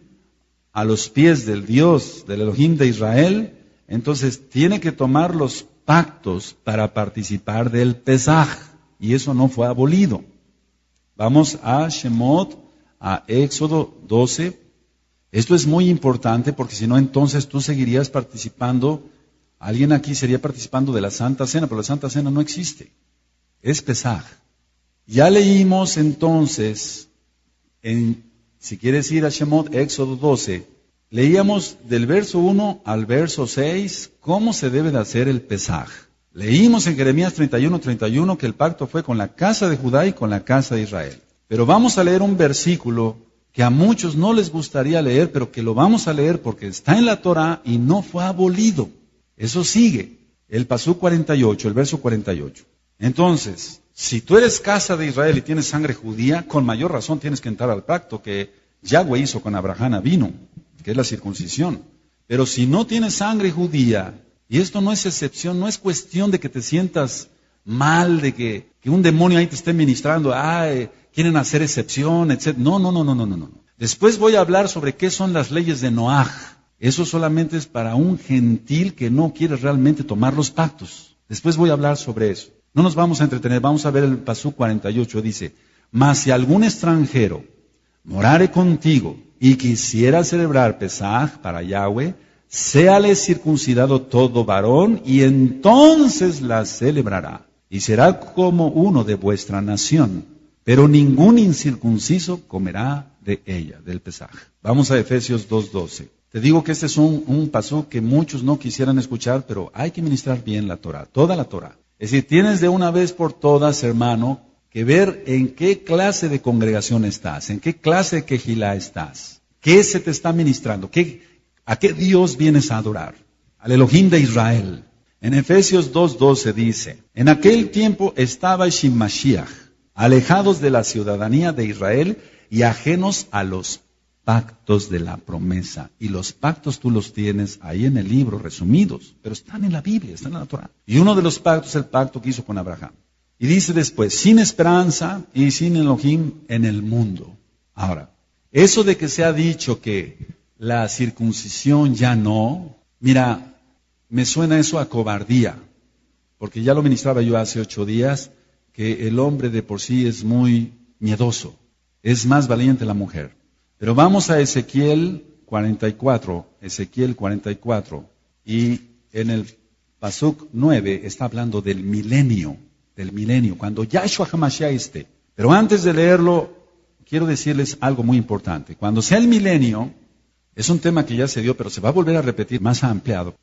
a los pies del Dios, del Elohim de Israel, entonces tiene que tomar los pactos para participar del Pesaj. Y eso no fue abolido. Vamos a Shemot, a Éxodo 12. Esto es muy importante porque si no, entonces tú seguirías participando. Alguien aquí sería participando de la Santa Cena, pero la Santa Cena no existe. Es Pesaj. Ya leímos entonces, si quieres ir a Shemot, Éxodo 12, leíamos del verso 1 al verso 6 cómo se debe de hacer el Pesaj. Leímos en Jeremías 31 que el pacto fue con la casa de Judá y con la casa de Israel. Pero vamos a leer un versículo que a muchos no les gustaría leer, pero que lo vamos a leer porque está en la Torá y no fue abolido. Eso sigue, el Pasuk 48, el verso 48. Entonces, si tú eres casa de Israel y tienes sangre judía, con mayor razón tienes que entrar al pacto que Yahweh hizo con Abraham Avinu, que es la circuncisión. Pero si no tienes sangre judía, y esto no es excepción, no es cuestión de que te sientas mal, de que un demonio ahí te esté ministrando, quieren hacer excepción, etc. No. Después voy a hablar sobre qué son las leyes de Noaj. Eso solamente es para un gentil que no quiere realmente tomar los pactos. Después voy a hablar sobre eso. No nos vamos a entretener, vamos a ver el Pasuk 48, dice, mas si algún extranjero morare contigo y quisiera celebrar Pesaj para Yahweh, séale circuncidado todo varón, y entonces la celebrará, y será como uno de vuestra nación, pero ningún incircunciso comerá de ella, del Pesaj. Vamos a Efesios 2:12. Te digo que este es un pasú que muchos no quisieran escuchar, pero hay que ministrar bien la Torah, toda la Torah. Es decir, tienes de una vez por todas, hermano, que ver en qué clase de congregación estás, en qué clase de quejilá estás, qué se te está ministrando, ¿a qué Dios vienes a adorar? Al Elohim de Israel. En Efesios 2:12 dice, en aquel tiempo estaba Mashiach, alejados de la ciudadanía de Israel y ajenos a los pactos de la promesa. Y los pactos tú los tienes ahí en el libro resumidos, pero están en la Biblia, están en la Torah. Y uno de los pactos es el pacto que hizo con Abraham. Y dice después, sin esperanza y sin Elohim en el mundo. Ahora, eso de que se ha dicho que la circuncisión ya no, mira, me suena eso a cobardía, porque ya lo ministraba yo hace 8 días, que el hombre de por sí es muy miedoso, es más valiente la mujer. Pero vamos a Ezequiel 44, y en el Pasuk 9 está hablando del milenio, cuando Yahshua HaMashiach esté. Pero antes de leerlo, quiero decirles algo muy importante. Cuando sea el milenio, es un tema que ya se dio, pero se va a volver a repetir más ampliado.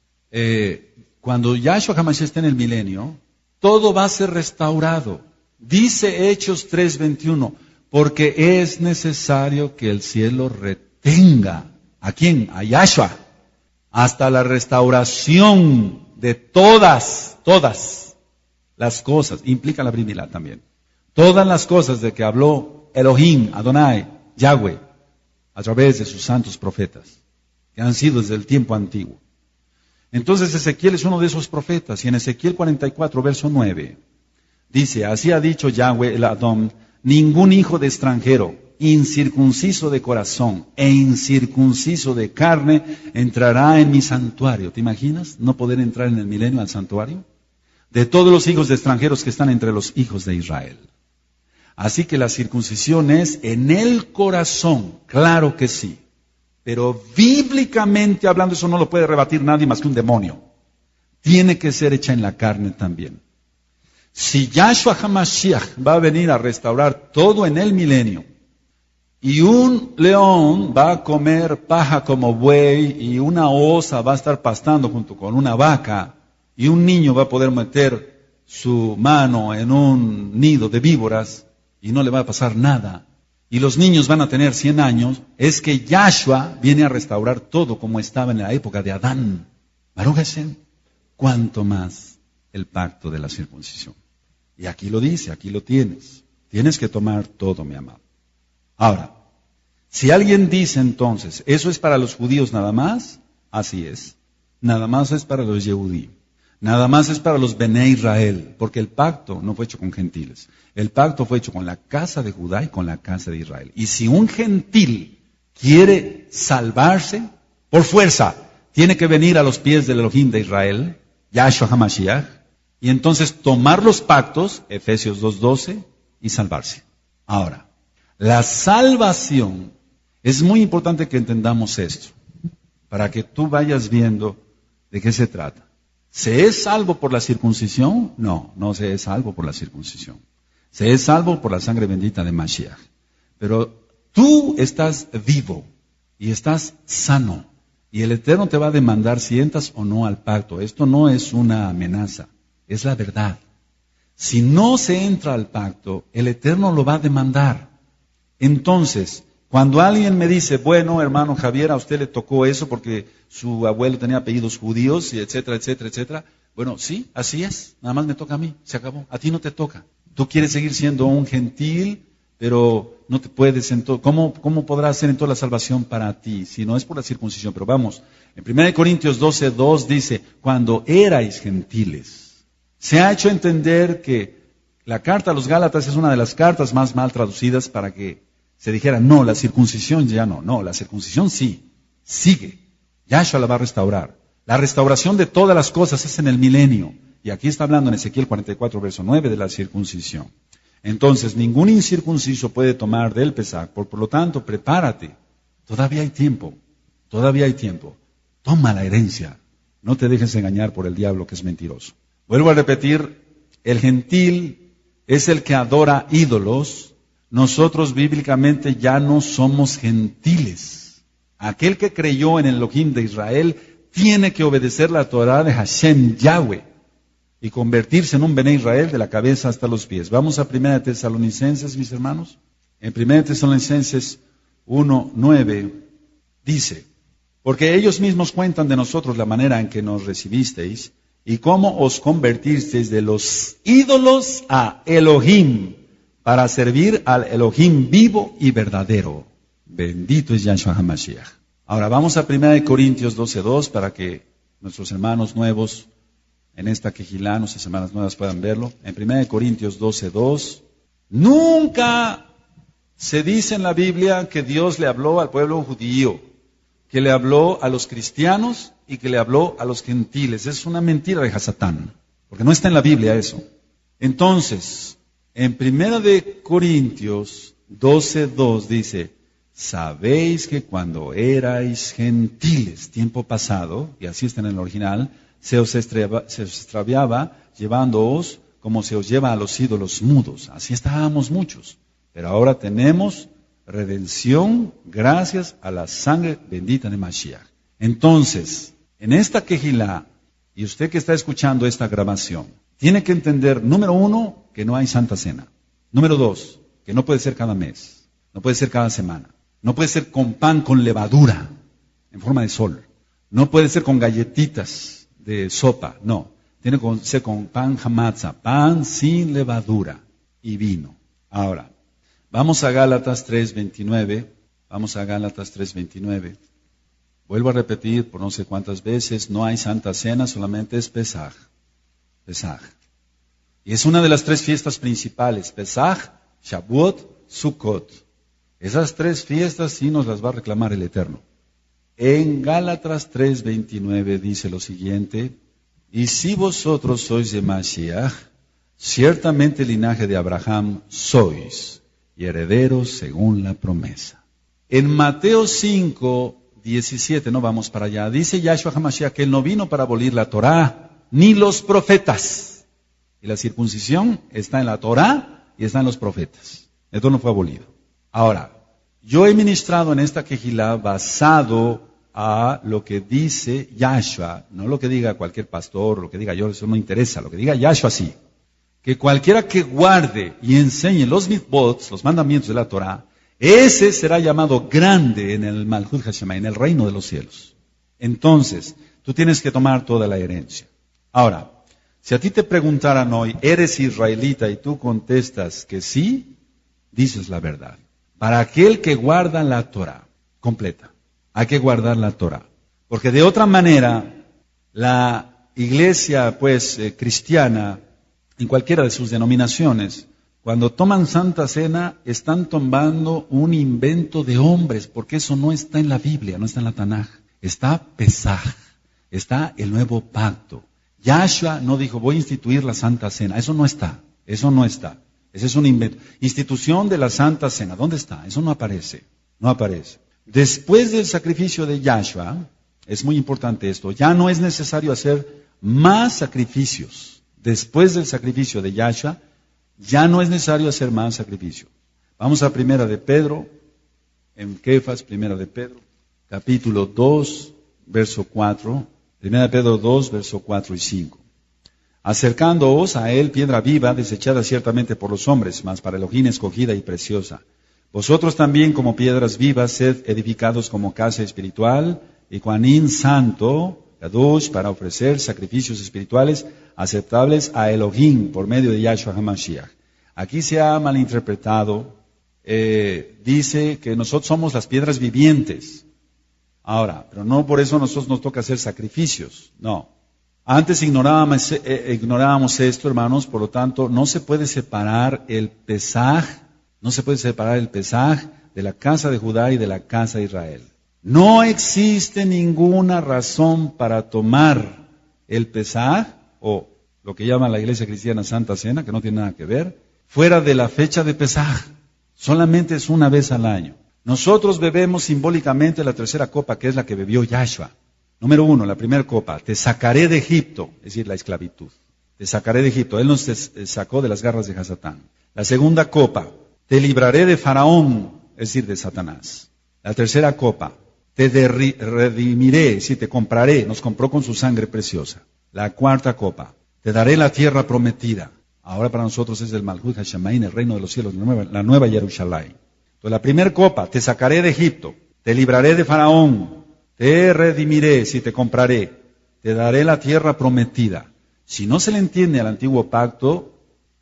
Cuando Yahshua HaMashiach esté en el milenio, todo va a ser restaurado. Dice Hechos 3:21, porque es necesario que el cielo retenga. ¿A quién? A Yahshua. Hasta la restauración de todas las cosas. Implica la Brit Milá también. Todas las cosas de que habló Elohim, Adonai, Yahweh, a través de sus santos profetas, que han sido desde el tiempo antiguo. Entonces Ezequiel es uno de esos profetas, y en Ezequiel 44, verso 9, dice, así ha dicho Yahweh el Adón, ningún hijo de extranjero, incircunciso de corazón e incircunciso de carne, entrará en mi santuario. ¿Te imaginas no poder entrar en el milenio al santuario? De todos los hijos de extranjeros que están entre los hijos de Israel. Así que la circuncisión es en el corazón, claro que sí. Pero bíblicamente hablando, eso no lo puede rebatir nadie más que un demonio. Tiene que ser hecha en la carne también. Si Yahshua HaMashiach va a venir a restaurar todo en el milenio, y un león va a comer paja como buey, y una osa va a estar pastando junto con una vaca, y un niño va a poder meter su mano en un nido de víboras, y no le va a pasar nada, y los niños van a tener 100 años, es que Yahshua viene a restaurar todo como estaba en la época de Adán. Baruch Hashem, cuánto más el pacto de la circuncisión. Y aquí lo dice, aquí lo tienes. Tienes que tomar todo, mi amado. Ahora, si alguien dice entonces, ¿eso es para los judíos nada más? Así es. Nada más es para los Yehudí. Nada más es para los Bené Israel, porque el pacto no fue hecho con gentiles. El pacto fue hecho con la casa de Judá y con la casa de Israel. Y si un gentil quiere salvarse, por fuerza, tiene que venir a los pies del Elohim de Israel, Yahshua HaMashiach, y entonces tomar los pactos, Efesios 2:12, y salvarse. Ahora, la salvación, es muy importante que entendamos esto, para que tú vayas viendo de qué se trata. ¿Se es salvo por la circuncisión? No, no se es salvo por la circuncisión. Se es salvo por la sangre bendita de Mashiach. Pero tú estás vivo y estás sano. Y el Eterno te va a demandar si entras o no al pacto. Esto no es una amenaza, es la verdad. Si no se entra al pacto, el Eterno lo va a demandar. Entonces, cuando alguien me dice, bueno, hermano Javier, a usted le tocó eso porque su abuelo tenía apellidos judíos, y etcétera, etcétera, etcétera. Bueno, sí, así es. Nada más me toca a mí. Se acabó. A ti no te toca. Tú quieres seguir siendo un gentil, pero no te puedes. ¿Cómo podrá ser entonces la salvación para ti si no es por la circuncisión? Pero vamos, en 1 Corintios 12:2 dice, cuando erais gentiles. Se ha hecho entender que la carta a los Gálatas es una de las cartas más mal traducidas para que se dijera, no, la circuncisión ya no. No, la circuncisión sí, sigue. Yahshua la va a restaurar. La restauración de todas las cosas es en el milenio. Y aquí está hablando en Ezequiel 44, verso 9, de la circuncisión. Entonces, ningún incircunciso puede tomar del Pesaj. Por lo tanto, prepárate. Todavía hay tiempo. Todavía hay tiempo. Toma la herencia. No te dejes engañar por el diablo, que es mentiroso. Vuelvo a repetir, el gentil es el que adora ídolos. Nosotros bíblicamente ya no somos gentiles. Aquel que creyó en el Elohim de Israel tiene que obedecer la Torah de Hashem Yahweh y convertirse en un Bené Israel de la cabeza hasta los pies. Vamos a 1 Tesalonicenses, mis hermanos. En 1 Tesalonicenses 1:9 dice, porque ellos mismos cuentan de nosotros la manera en que nos recibisteis y cómo os convertisteis de los ídolos a Elohim, para servir al Elohim vivo y verdadero. Bendito es Yahshua HaMashiach. Ahora vamos a 1 Corintios 12:2 para que nuestros hermanos nuevos en esta quejilá, nuestras hermanas nuevas puedan verlo. En 1 Corintios 12:2, nunca se dice en la Biblia que Dios le habló al pueblo judío, que le habló a los cristianos y que le habló a los gentiles. Es una mentira de Hasatán, porque no está en la Biblia eso. Entonces, en 1 Corintios 12:2 dice, sabéis que cuando erais gentiles, tiempo pasado, y así está en el original, se os extraviaba llevándoos como se os lleva a los ídolos mudos. Así estábamos muchos, pero ahora tenemos redención gracias a la sangre bendita de Mashiach. Entonces, en esta quejilá, y usted que está escuchando esta grabación, tiene que entender, número 1, que no hay Santa Cena. Número 2, que no puede ser cada mes, no puede ser cada semana. No puede ser con pan con levadura, en forma de sol. No puede ser con galletitas de sopa, no. Tiene que ser con pan hamatza, pan sin levadura y vino. Ahora, vamos a Gálatas 3:29. Vamos a Gálatas 3:29. Vuelvo a repetir por no sé cuántas veces, no hay Santa Cena, solamente es Pesaj. Pesaj. Y es una de las 3 fiestas principales, Pesaj, Shavuot, Sukkot. Esas 3 fiestas sí nos las va a reclamar el Eterno. En Gálatas 3:29 dice lo siguiente, y si vosotros sois de Mashiach, ciertamente linaje de Abraham sois, y herederos según la promesa. En Mateo 5:17, no vamos para allá, dice Yahshua HaMashiach que él no vino para abolir la Torá, ni los profetas. Y la circuncisión está en la Torá y está en los profetas. Esto no fue abolido. Ahora, yo he ministrado en esta quejilá basado a lo que dice Yahshua, no lo que diga cualquier pastor, lo que diga yo, eso no interesa, lo que diga Yahshua sí. Que cualquiera que guarde y enseñe los mitzvot, los mandamientos de la Torá, ese será llamado grande en el Malhut Hashemayim, en el reino de los cielos. Entonces, tú tienes que tomar toda la herencia. Ahora, si a ti te preguntaran hoy, ¿eres israelita? Y tú contestas que sí, dices la verdad. Para aquel que guarda la Torah completa, hay que guardar la Torah. Porque de otra manera, la iglesia pues cristiana, en cualquiera de sus denominaciones, cuando toman Santa Cena, están tomando un invento de hombres, porque eso no está en la Biblia, no está en la Tanaj. Está Pesaj, está el nuevo pacto. Yahshua no dijo, voy a instituir la Santa Cena. Eso no está. Ese es un invento. Institución de la Santa Cena, ¿dónde está? Eso no aparece. Después del sacrificio de Yahshua, es muy importante esto, ya no es necesario hacer más sacrificios. Después del sacrificio de Yahshua, ya no es necesario hacer más sacrificio. Vamos a Primera de Pedro, en Kefas, Primera de Pedro, capítulo 2, verso 4. Primera de Pedro 2, verso 4 y 5. Acercándoos a él, piedra viva, desechada ciertamente por los hombres, mas para Elohim escogida y preciosa. Vosotros también, como piedras vivas, sed edificados como casa espiritual, y Kohanim santo, Kadosh, para ofrecer sacrificios espirituales aceptables a Elohim por medio de Yahshua HaMashiach. Aquí se ha malinterpretado, dice que nosotros somos las piedras vivientes. Ahora, pero no por eso a nosotros nos toca hacer sacrificios, no. Antes ignorábamos esto, hermanos, por lo tanto, no se puede separar el Pesaj de la casa de Judá y de la casa de Israel. No existe ninguna razón para tomar el Pesaj, o lo que llama la Iglesia Cristiana Santa Cena, que no tiene nada que ver, fuera de la fecha de Pesaj. Solamente es una vez al año. Nosotros bebemos simbólicamente la tercera copa, que es la que bebió Yahshua. Número 1, la primera copa, te sacaré de Egipto, es decir, la esclavitud. Te sacaré de Egipto, Él nos sacó de las garras de Hasatán. La segunda copa, te libraré de Faraón, es decir, de Satanás. La tercera copa, te redimiré, es decir, te compraré, nos compró con su sangre preciosa. La cuarta copa, te daré la tierra prometida. Ahora para nosotros es el Malhut Hashemayim, el reino de los cielos, la nueva Jerusalén. Entonces la primera copa, te sacaré de Egipto, te libraré de Faraón, te redimiré, si te compraré, te daré la tierra prometida. Si no se le entiende al antiguo pacto,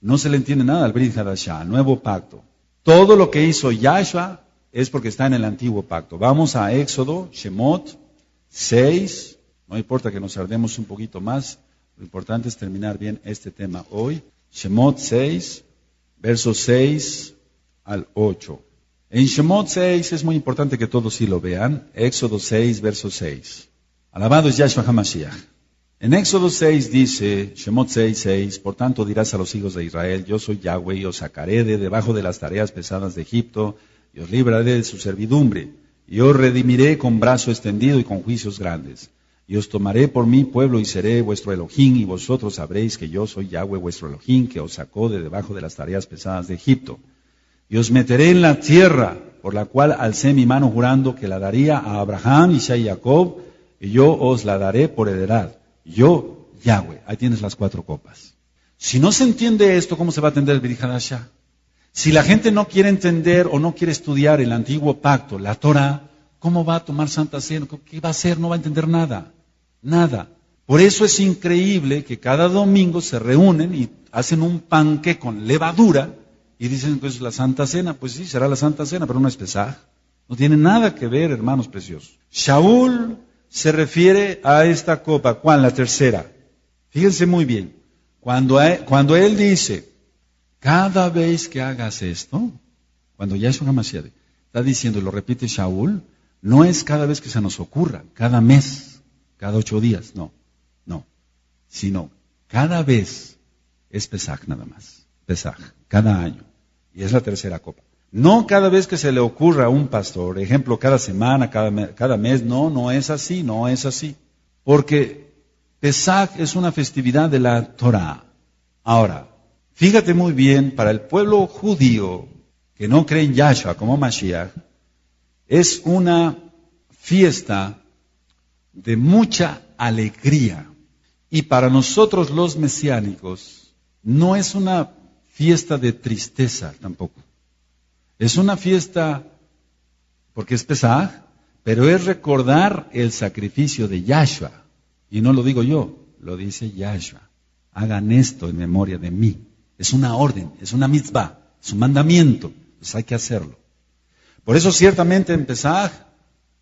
no se le entiende nada al Brit Hadashah, al nuevo pacto. Todo lo que hizo Yahshua es porque está en el antiguo pacto. Vamos a Éxodo, Shemot 6, no importa que nos tardemos un poquito más, lo importante es terminar bien este tema hoy. Shemot 6, versos 6 al 8. En Shemot 6 es muy importante que todos sí lo vean. Éxodo 6, verso 6. Alabado es Yahshua HaMashiach. En Éxodo 6 dice, Shemot 6, 6, por tanto dirás a los hijos de Israel, yo soy Yahweh y os sacaré de debajo de las tareas pesadas de Egipto, y os libraré de su servidumbre, y os redimiré con brazo extendido y con juicios grandes. Y os tomaré por mi pueblo y seré vuestro Elohim, y vosotros sabréis que yo soy Yahweh vuestro Elohim, que os sacó de debajo de las tareas pesadas de Egipto. Y os meteré en la tierra, por la cual alcé mi mano jurando que la daría a Abraham, Isaac y Jacob, y yo os la daré por heredad. Yo, Yahweh. Ahí tienes las 4 copas. Si no se entiende esto, ¿cómo se va a entender el Brit Hadashah? Si la gente no quiere entender o no quiere estudiar el antiguo pacto, la Torah, ¿cómo va a tomar Santa Cena? ¿Qué va a hacer? No va a entender nada. Nada. Por eso es increíble que cada domingo se reúnen y hacen un panque con levadura y dicen que es la Santa Cena. Pues sí, será la Santa Cena, pero no es Pesaj. No tiene nada que ver, hermanos preciosos. Shaul se refiere a esta copa. ¿Cuál? La tercera. Fíjense muy bien. Cuando él dice, cada vez que hagas esto, cuando Yahshua HaMashiach está diciendo, y lo repite Shaul, no es cada vez que se nos ocurra, cada mes, cada 8 días, no, sino cada vez es Pesaj nada más, Pesaj, cada año, y es la tercera copa. No cada vez que se le ocurra a un pastor, ejemplo, cada semana, cada mes, no es así, porque Pesaj es una festividad de la Torah. Ahora, fíjate muy bien, para el pueblo judío que no cree en Yahshua como Mashiach, es una fiesta de mucha alegría. Y para nosotros los mesiánicos, no es una fiesta de tristeza tampoco. Es una fiesta, porque es Pesaj, pero es recordar el sacrificio de Yahshua. Y no lo digo yo, lo dice Yahshua. Hagan esto en memoria de mí. Es una orden, es una mitzvah, es un mandamiento, pues hay que hacerlo. Por eso ciertamente en Pesaj,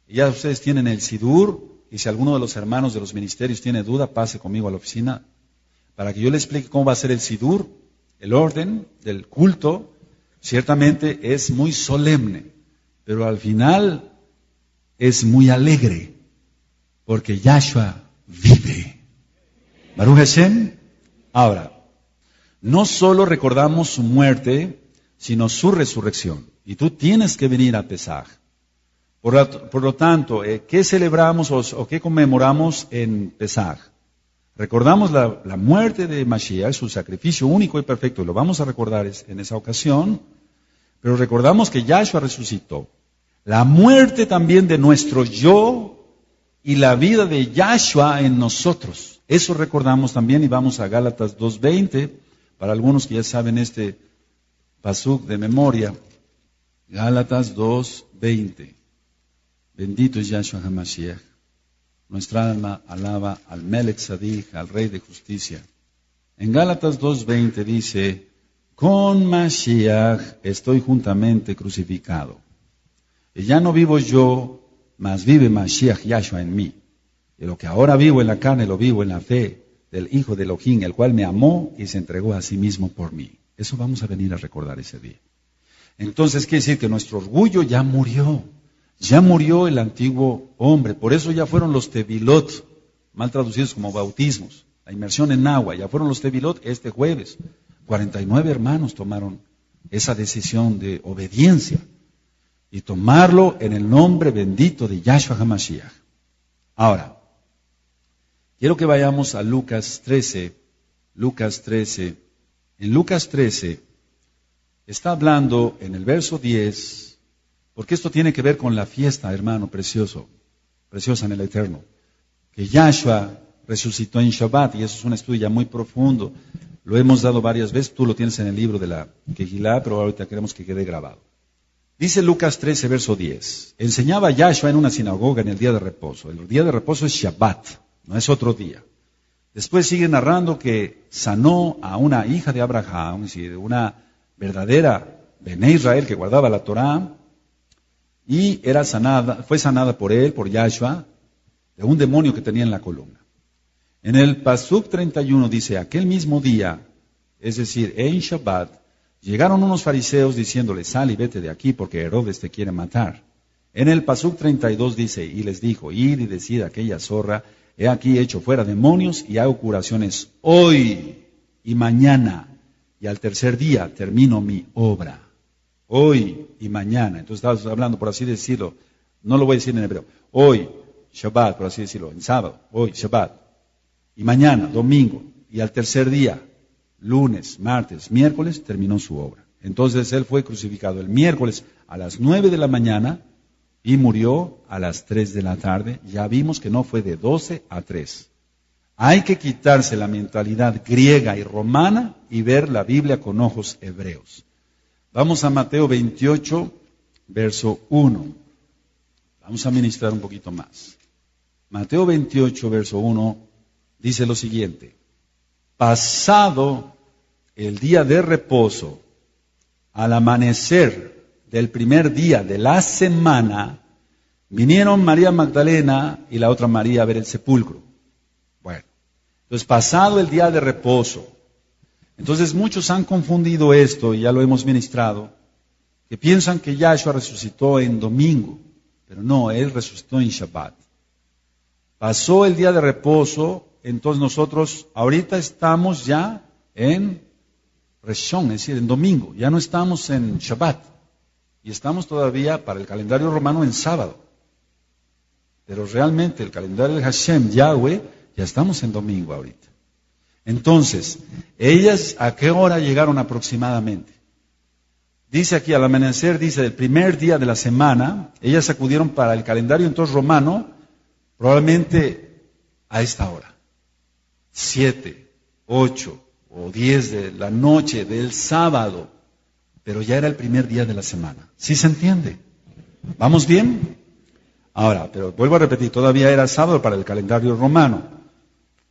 ya ustedes tienen el Sidur, y si alguno de los hermanos de los ministerios tiene duda, pase conmigo a la oficina para que yo le explique cómo va a ser el sidur, el orden del culto. Ciertamente es muy solemne, pero al final es muy alegre, porque Yahshua vive. Baruch Hashem. Ahora, no solo recordamos su muerte, sino su resurrección. Y tú tienes que venir a Pesaj. Por lo tanto, ¿qué celebramos o qué conmemoramos en Pesaj? Recordamos la muerte de Mashiach, su sacrificio único y perfecto, y lo vamos a recordar en esa ocasión, pero recordamos que Yahshua resucitó. La muerte también de nuestro yo y la vida de Yahshua en nosotros. Eso recordamos también y vamos a Gálatas 2:20, para algunos que ya saben este pasuk de memoria. Gálatas 2:20. Bendito es Yahshua HaMashiach. Nuestra alma alaba al Melech Tzadik, al Rey de Justicia. En Gálatas 2:20 dice, con Mashiach estoy juntamente crucificado. Y ya no vivo yo, mas vive Mashiach Yahshua en mí. Y lo que ahora vivo en la carne, lo vivo en la fe del Hijo de Elohim, el cual me amó y se entregó a sí mismo por mí. Eso vamos a venir a recordar ese día. Entonces quiere decir que nuestro orgullo ya murió. Ya murió el antiguo hombre. Por eso ya fueron los tevilot, mal traducidos como bautismos. La inmersión en agua. Ya fueron los tevilot este jueves. 49 hermanos tomaron esa decisión de obediencia. Y tomarlo en el nombre bendito de Yahshua HaMashiach. Ahora, quiero que vayamos a Lucas 13. Lucas 13. En Lucas 13 está hablando en el verso 10, porque esto tiene que ver con la fiesta, hermano precioso, preciosa en el Eterno, que Yahshua resucitó en Shabbat, y eso es un estudio ya muy profundo. Lo hemos dado varias veces, tú lo tienes en el libro de la Kehilá, pero ahorita queremos que quede grabado. Dice Lucas 13, verso 10, enseñaba Yahshua en una sinagoga en el día de reposo. El día de reposo es Shabbat, no es otro día. Después sigue narrando que sanó a una hija de Abraham, es decir, una verdadera Bené Israel que guardaba la Torá, y fue sanada por él, por Yahshua, de un demonio que tenía en la columna. En el Pasuk 31 dice, aquel mismo día, es decir, en Shabbat, llegaron unos fariseos diciéndole, sal y vete de aquí porque Herodes te quiere matar. En el Pasuk 32 dice, y les dijo, id y decid a aquella zorra, he aquí hecho fuera demonios y hago curaciones hoy y mañana, y al tercer día termino mi obra. Hoy y mañana. Entonces estamos hablando, por así decirlo, no lo voy a decir en hebreo, hoy, Shabbat, por así decirlo, en sábado, hoy, Shabbat, y mañana, domingo, y al tercer día, lunes, martes, miércoles, terminó su obra. Entonces él fue crucificado el miércoles a las 9 de la mañana y murió a las 3 de la tarde. Ya vimos que no fue de 12 a 3. Hay que quitarse la mentalidad griega y romana y ver la Biblia con ojos hebreos. Vamos a Mateo 28, verso 1. Vamos a ministrar un poquito más. Mateo 28, verso 1, dice lo siguiente. Pasado el día de reposo, al amanecer del primer día de la semana, vinieron María Magdalena y la otra María a ver el sepulcro. Bueno, entonces pasado el día de reposo, entonces muchos han confundido esto, y ya lo hemos ministrado, que piensan que Yahshua resucitó en domingo, pero no, Él resucitó en Shabbat. Pasó el día de reposo, entonces nosotros ahorita estamos ya en Reshon, es decir, en domingo, ya no estamos en Shabbat, y estamos todavía para el calendario romano en sábado. Pero realmente el calendario de Hashem, Yahweh, ya estamos en domingo ahorita. Entonces, ellas, ¿a qué hora llegaron aproximadamente? Dice aquí, al amanecer, dice, el primer día de la semana, ellas acudieron para el calendario entonces romano, probablemente a esta hora. 7, 8 o 10 de la noche del sábado, pero ya era el primer día de la semana. ¿Sí se entiende? ¿Vamos bien? Ahora, pero vuelvo a repetir, todavía era sábado para el calendario romano.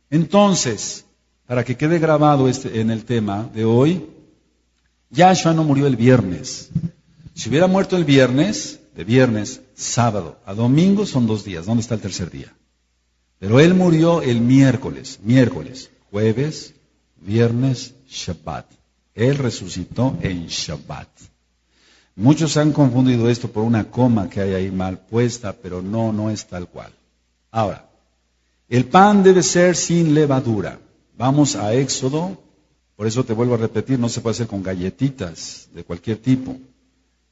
Entonces, para que quede grabado en el tema de hoy, Yahshua no murió el viernes. Si hubiera muerto el viernes, de viernes, sábado a domingo son 2 días. ¿Dónde está el tercer día? Pero Él murió el miércoles, jueves, viernes, Shabbat. Él resucitó en Shabbat. Muchos han confundido esto por una coma que hay ahí mal puesta, pero no es tal cual. Ahora, el pan debe ser sin levadura. Vamos a Éxodo, por eso te vuelvo a repetir, no se puede hacer con galletitas de cualquier tipo.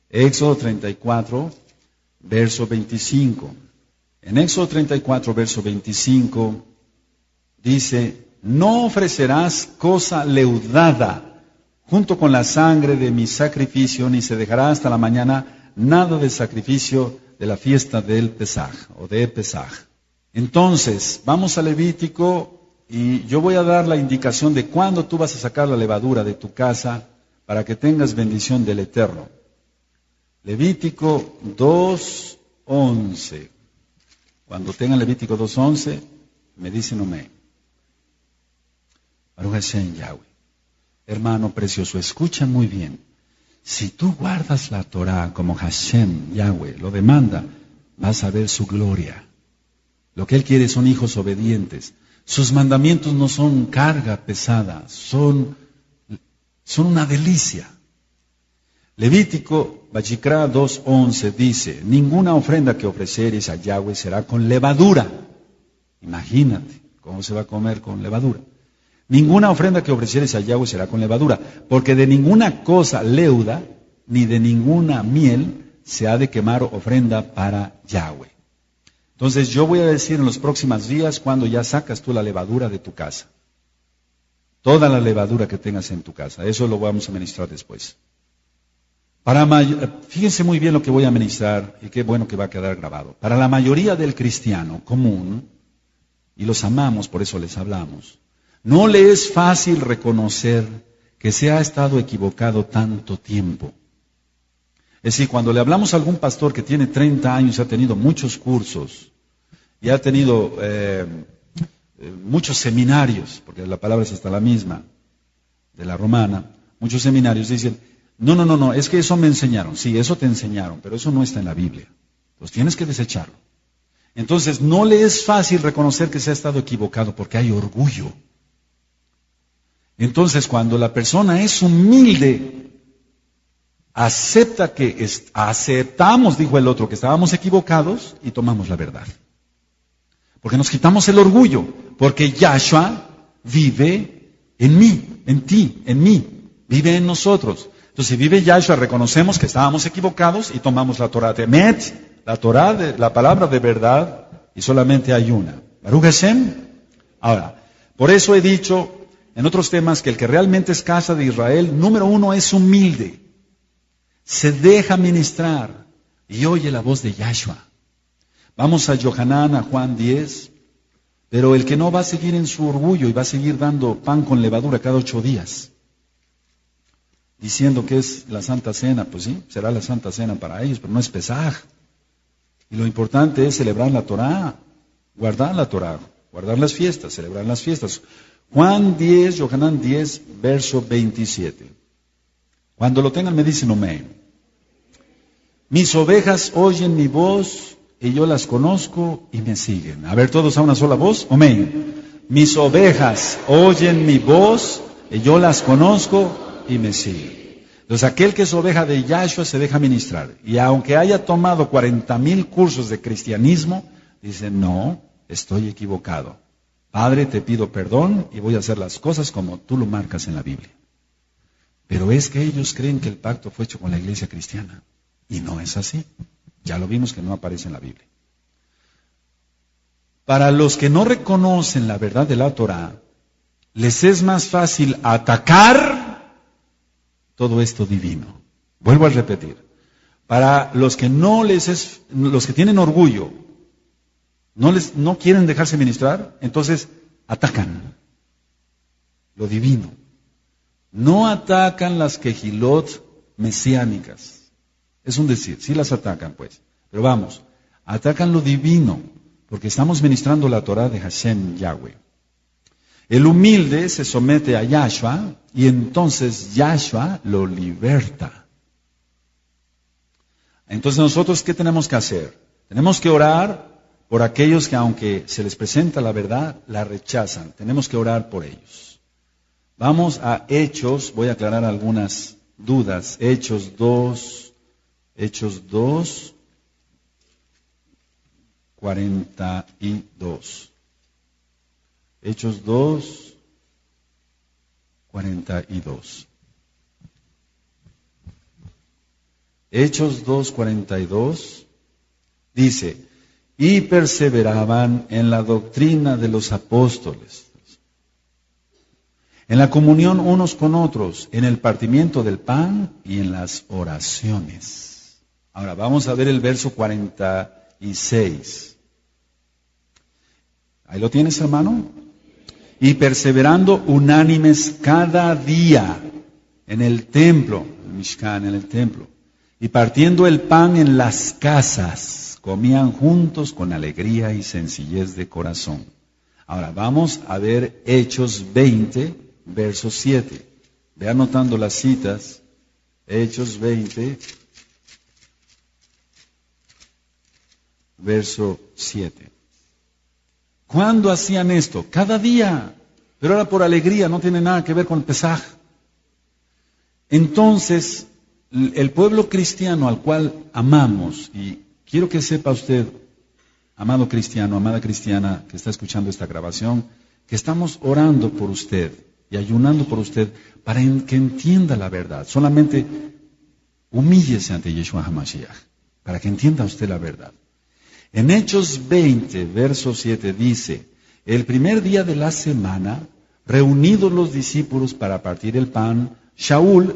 Éxodo 34, verso 25. En Éxodo 34, verso 25, dice, no ofrecerás cosa leudada junto con la sangre de mi sacrificio, ni se dejará hasta la mañana nada de sacrificio de la fiesta del Pesaj, o de Pesaj. Entonces, vamos a Levítico, y yo voy a dar la indicación de cuándo tú vas a sacar la levadura de tu casa para que tengas bendición del Eterno. Levítico 2:11. Cuando tengan Levítico 2:11, me dicen amén. Baruch Hashem Yahweh. Hermano precioso, escucha muy bien. Si tú guardas la Torah como Hashem Yahweh lo demanda, vas a ver su gloria. Lo que Él quiere son hijos obedientes. Sus mandamientos no son carga pesada, son una delicia. Levítico, Vayikra 2:11 dice, ninguna ofrenda que ofreceres a Yahweh será con levadura. Imagínate cómo se va a comer con levadura. Ninguna ofrenda que ofreceres a Yahweh será con levadura, porque de ninguna cosa leuda, ni de ninguna miel, se ha de quemar ofrenda para Yahweh. Entonces yo voy a decir en los próximos días cuando ya sacas tú la levadura de tu casa. Toda la levadura que tengas en tu casa. Eso lo vamos a ministrar después. Fíjense muy bien lo que voy a ministrar y qué bueno que va a quedar grabado. Para la mayoría del cristiano común, y los amamos, por eso les hablamos, no le es fácil reconocer que se ha estado equivocado tanto tiempo. Es decir, cuando le hablamos a algún pastor que tiene 30 años y ha tenido muchos cursos y ha tenido muchos seminarios, porque la palabra es hasta la misma, de la romana, muchos seminarios dicen, no, es que eso me enseñaron. Sí, eso te enseñaron, pero eso no está en la Biblia. Pues tienes que desecharlo. Entonces, no le es fácil reconocer que se ha estado equivocado porque hay orgullo. Entonces, cuando la persona es humilde, aceptamos, dijo el otro, que estábamos equivocados y tomamos la verdad. Porque nos quitamos el orgullo, porque Yahshua vive en mí, en ti, en mí, vive en nosotros. Entonces, si vive Yahshua, reconocemos que estábamos equivocados y tomamos la Torah de Emet, la Torah, la palabra de verdad, y solamente hay una. Baruch Hashem. Ahora, por eso he dicho en otros temas que el que realmente es casa de Israel, número uno, es humilde. Se deja ministrar y oye la voz de Yahshua. Vamos a Yohanan, a Juan 10, pero el que no va a seguir en su orgullo y va a seguir dando pan con levadura cada 8 días, diciendo que es la Santa Cena, pues sí, será la Santa Cena para ellos, pero no es Pesaj. Y lo importante es celebrar la Torah, guardar la Torah, guardar las fiestas, celebrar las fiestas. Juan 10, Yohanan 10, verso 27. Cuando lo tengan me dicen amén. Mis ovejas oyen mi voz y yo las conozco y me siguen. A ver, todos a una sola voz, amén. Mis ovejas oyen mi voz y yo las conozco y me siguen. Entonces aquel que es oveja de Yahshua se deja ministrar. Y aunque haya tomado 40,000 cursos de cristianismo, dice, no, estoy equivocado. Padre, te pido perdón y voy a hacer las cosas como tú lo marcas en la Biblia. Pero es que ellos creen que el pacto fue hecho con la iglesia cristiana. Y no es así. Ya lo vimos que no aparece en la Biblia. Para los que no reconocen la verdad de la Torah, les es más fácil atacar todo esto divino. Vuelvo a repetir. Para los que los que tienen orgullo, no quieren dejarse ministrar, entonces atacan lo divino. No atacan las quejilot mesiánicas. Es un decir, sí las atacan pues. Pero vamos, atacan lo divino, porque estamos ministrando la Torah de Hashem Yahweh. El humilde se somete a Yahshua y entonces Yahshua lo liberta. Entonces nosotros, ¿qué tenemos que hacer? Tenemos que orar por aquellos que aunque se les presenta la verdad, la rechazan. Tenemos que orar por ellos. Vamos a Hechos, voy a aclarar algunas dudas. Hechos 2, 42. Hechos 2, 42. Hechos 2, 42 dice, y perseveraban en la doctrina de los apóstoles, en la comunión unos con otros, en el partimiento del pan y en las oraciones. Ahora vamos a ver el verso 46. ¿Ahí lo tienes, hermano? Y perseverando unánimes cada día en el templo, el Mishkan, en el templo, y partiendo el pan en las casas, comían juntos con alegría y sencillez de corazón. Ahora vamos a ver Hechos 20, verso 7. Ve anotando las citas. Hechos 20, verso 7. ¿Cuándo hacían esto? Cada día. Pero era por alegría, no tiene nada que ver con el Pesaj. Entonces, el pueblo cristiano al cual amamos, y quiero que sepa usted, amado cristiano, amada cristiana que está escuchando esta grabación, que estamos orando por usted y ayunando por usted para que entienda la verdad. Solamente humíllese ante Yeshua HaMashiach, para que entienda usted la verdad. En Hechos 20, verso 7 dice, el primer día de la semana, reunidos los discípulos para partir el pan, Shaul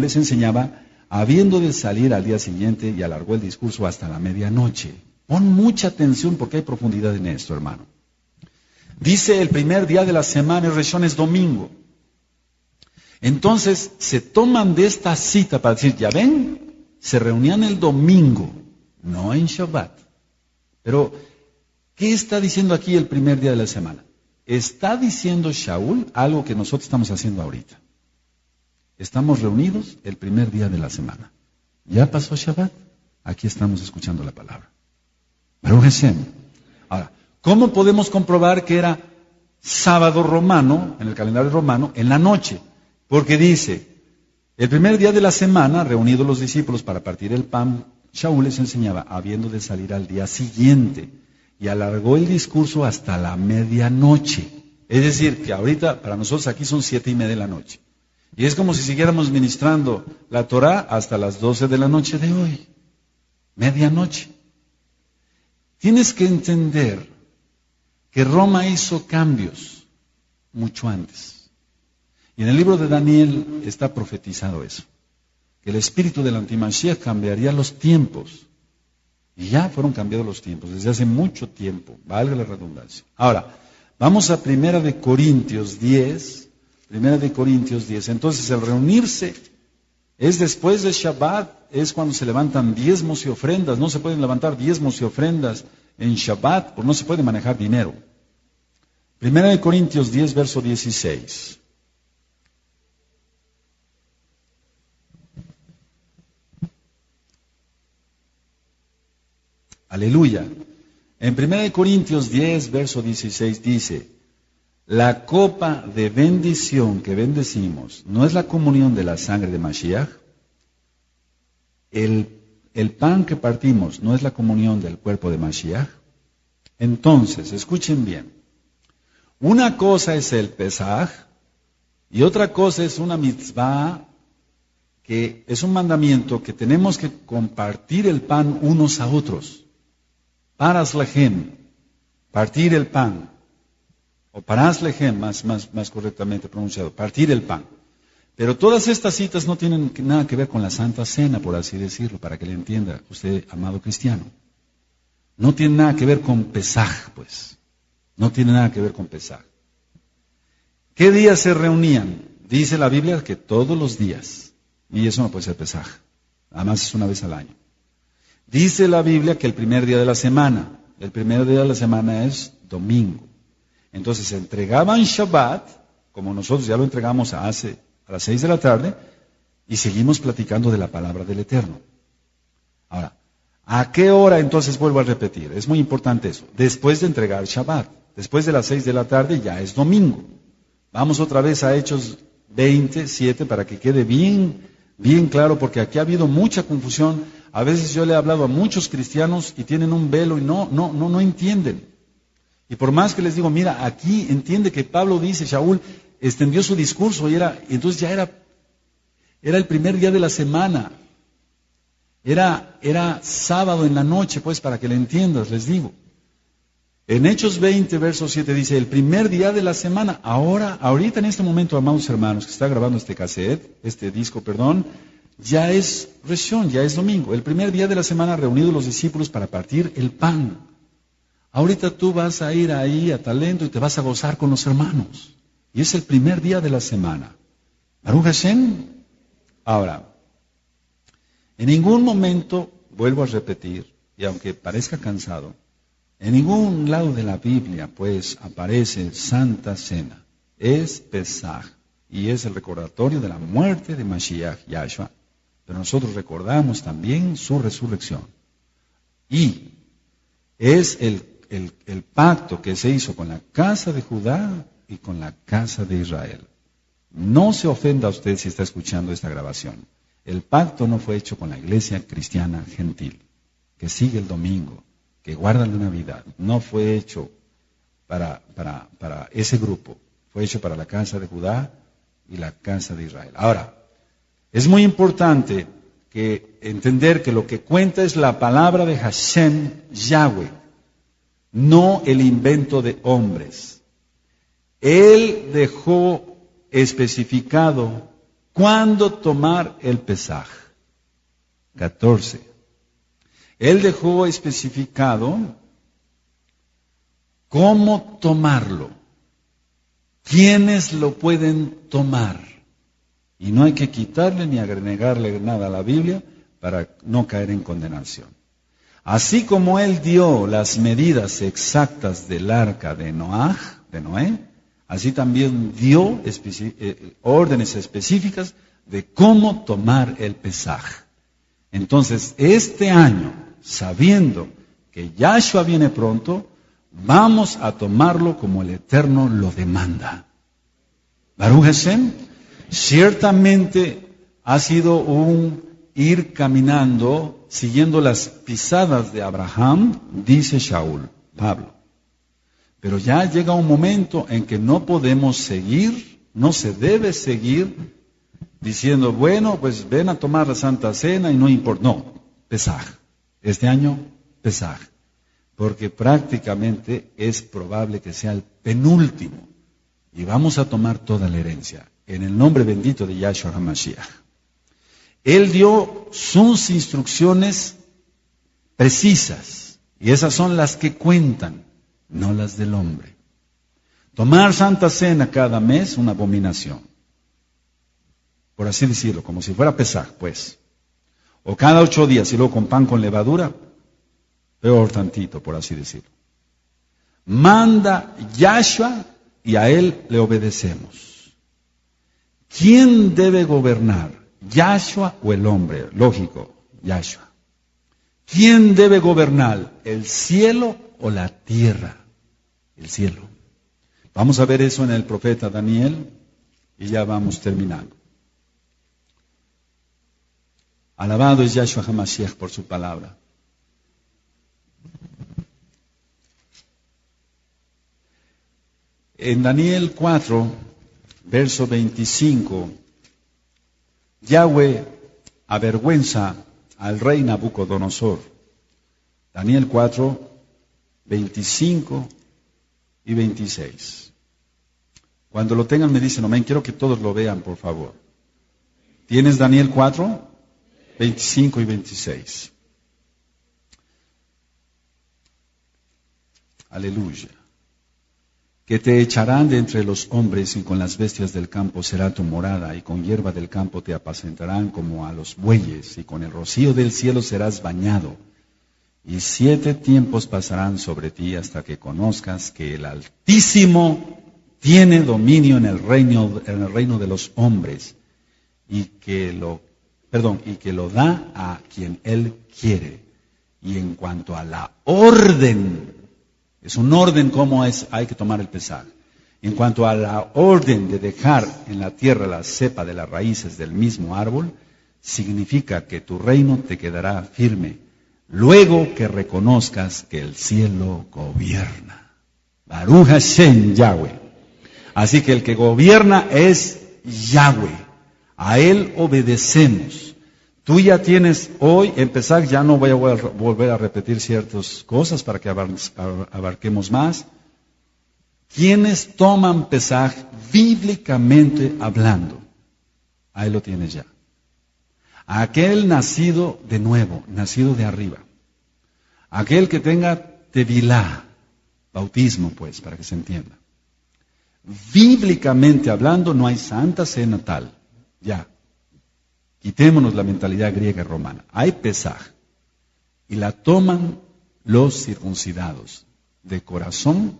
les enseñaba, habiendo de salir al día siguiente, y alargó el discurso hasta la medianoche. Pon mucha atención porque hay profundidad en esto, hermano. Dice el primer día de la semana, el Reshon es domingo. Entonces se toman de esta cita para decir, ya ven, se reunían el domingo, no en Shabbat. Pero, ¿qué está diciendo aquí el primer día de la semana? Está diciendo Shaul algo que nosotros estamos haciendo ahorita. Estamos reunidos el primer día de la semana. Ya pasó Shabbat, aquí estamos escuchando la palabra. Baruch Hashem. Ahora, ¿cómo podemos comprobar que era sábado romano, en el calendario romano, en la noche? Porque dice, el primer día de la semana, reunidos los discípulos para partir el pan, Shaul les enseñaba, habiendo de salir al día siguiente, y alargó el discurso hasta la medianoche. Es decir, que ahorita para nosotros aquí son 7:30 de la noche. Y es como si siguiéramos ministrando la Torah hasta las 12 de la noche de hoy. Medianoche. Tienes que entender que Roma hizo cambios mucho antes. Y en el libro de Daniel está profetizado eso. Que el espíritu del antimashiach cambiaría los tiempos. Y ya fueron cambiados los tiempos, desde hace mucho tiempo, valga la redundancia. Ahora, vamos a 1 Corintios 10. 1 Corintios 10. Entonces, el reunirse es después de Shabbat, es cuando se levantan diezmos y ofrendas. No se pueden levantar diezmos y ofrendas en Shabbat, porque no se puede manejar dinero. 1 Corintios 10, verso 16. Aleluya. En 1 Corintios 10, verso 16 dice, la copa de bendición que bendecimos no es la comunión de la sangre de Mashiach. El pan que partimos no es la comunión del cuerpo de Mashiach. Entonces, escuchen bien. Una cosa es el Pesaj y otra cosa es una mitzvah que es un mandamiento que tenemos que compartir el pan unos a otros. Paras lehem, partir el pan. O paras lehem, más correctamente pronunciado, partir el pan. Pero todas estas citas no tienen nada que ver con la Santa Cena, por así decirlo, para que le entienda usted, amado cristiano. No tiene nada que ver con Pesaj, pues. No tiene nada que ver con Pesaj. ¿Qué días se reunían? Dice la Biblia que todos los días. Y eso no puede ser Pesaj. Además es una vez al año. Dice la Biblia que el primer día de la semana. El primer día de la semana es domingo. Entonces se entregaban Shabbat, como nosotros ya lo entregamos a las 6 de la tarde, y seguimos platicando de la palabra del Eterno. Ahora, ¿A qué hora? Entonces vuelvo a repetir, es muy importante eso. Después de entregar Shabbat, después de las 6 de la tarde ya es domingo. Vamos otra vez a Hechos 27 para que quede bien claro, porque aquí ha habido mucha confusión. A veces yo le he hablado a muchos cristianos y tienen un velo y no entienden. Y por más que les digo, mira, aquí entiende que Pablo dice, Shaul extendió su discurso y entonces ya era el primer día de la semana. Era sábado en la noche, pues, para que le entiendas, les digo. En Hechos 20, verso 7 dice, el primer día de la semana, ahorita en este momento, amados hermanos, que está grabando este disco, ya es Reshon, ya es domingo. El primer día de la semana reunidos los discípulos para partir el pan. Ahorita tú vas a ir ahí a Talento y te vas a gozar con los hermanos. Y es el primer día de la semana. Baruch Hashem. Ahora, en ningún momento, vuelvo a repetir, y aunque parezca cansado, en ningún lado de la Biblia, pues, aparece Santa Cena. Es Pesaj, y es el recordatorio de la muerte de Mashiach Yahshua. Pero nosotros recordamos también su resurrección. Y es el pacto que se hizo con la casa de Judá y con la casa de Israel. No se ofenda a usted si está escuchando esta grabación. El pacto no fue hecho con la iglesia cristiana gentil, que sigue el domingo, que guarda la Navidad. No fue hecho para ese grupo. Fue hecho para la casa de Judá y la casa de Israel. Ahora, es muy importante entender que lo que cuenta es la palabra de Hashem, Yahweh, no el invento de hombres. Él dejó especificado cuándo tomar el Pesaj. 14. Él dejó especificado cómo tomarlo. ¿Quiénes lo pueden tomar? Y no hay que quitarle ni agregarle nada a la Biblia para no caer en condenación. Así como Él dio las medidas exactas del arca de Noé, así también dio órdenes específicas de cómo tomar el Pesaj. Entonces, este año, sabiendo que Yahshua viene pronto, vamos a tomarlo como el Eterno lo demanda. Baruch Hashem, ciertamente ha sido un ir caminando, siguiendo las pisadas de Abraham, dice Shaul, Pablo. Pero ya llega un momento en que no podemos seguir, no se debe seguir diciendo, bueno, pues ven a tomar la Santa Cena y no importa. No, Pesaj. Este año, Pesaj. Porque prácticamente es probable que sea el penúltimo. Y vamos a tomar toda la herencia. En el nombre bendito de Yahshua HaMashiach. Él dio sus instrucciones precisas. Y esas son las que cuentan, no las del hombre. Tomar Santa Cena cada mes, una abominación. Por así decirlo, como si fuera Pesaj, pues. O cada 8 días y luego con pan con levadura, peor tantito, por así decirlo. Manda Yahshua y a Él le obedecemos. ¿Quién debe gobernar? ¿Yahshua o el hombre? Lógico, Yahshua. ¿Quién debe gobernar? ¿El cielo o la tierra? El cielo. Vamos a ver eso en el profeta Daniel y ya vamos terminando. Alabado es Yahshua HaMashiach por su palabra. En Daniel 4, verso 25, Yahweh avergüenza al rey Nabucodonosor. Daniel 4, 25 y 26. Cuando lo tengan me dicen, amén, quiero que todos lo vean, por favor. ¿Tienes Daniel 4? 25 y 26. Aleluya. Que te echarán de entre los hombres y con las bestias del campo será tu morada y con hierba del campo te apacentarán como a los bueyes y con el rocío del cielo serás bañado. Y 7 tiempos pasarán sobre ti hasta que conozcas que el Altísimo tiene dominio en el reino de los hombres y que lo da a quien Él quiere. Y en cuanto a la orden, es un orden como hay que tomar el Pesaj. En cuanto a la orden de dejar en la tierra la cepa de las raíces del mismo árbol, significa que tu reino te quedará firme, luego que reconozcas que el cielo gobierna. Baruch Hashem, Yahweh. Así que el que gobierna es Yahweh. A Él obedecemos. Tú ya tienes hoy, en Pesaj, ya no voy a volver a repetir ciertas cosas para que abarquemos más. ¿Quiénes toman Pesaj bíblicamente hablando? Ahí lo tienes ya. Aquel nacido de nuevo, nacido de arriba. Aquel que tenga tevilá, bautismo pues, para que se entienda. Bíblicamente hablando, no hay santa cena tal. Ya. Quitémonos la mentalidad griega y romana. Hay Pesaj. Y la toman los circuncidados, de corazón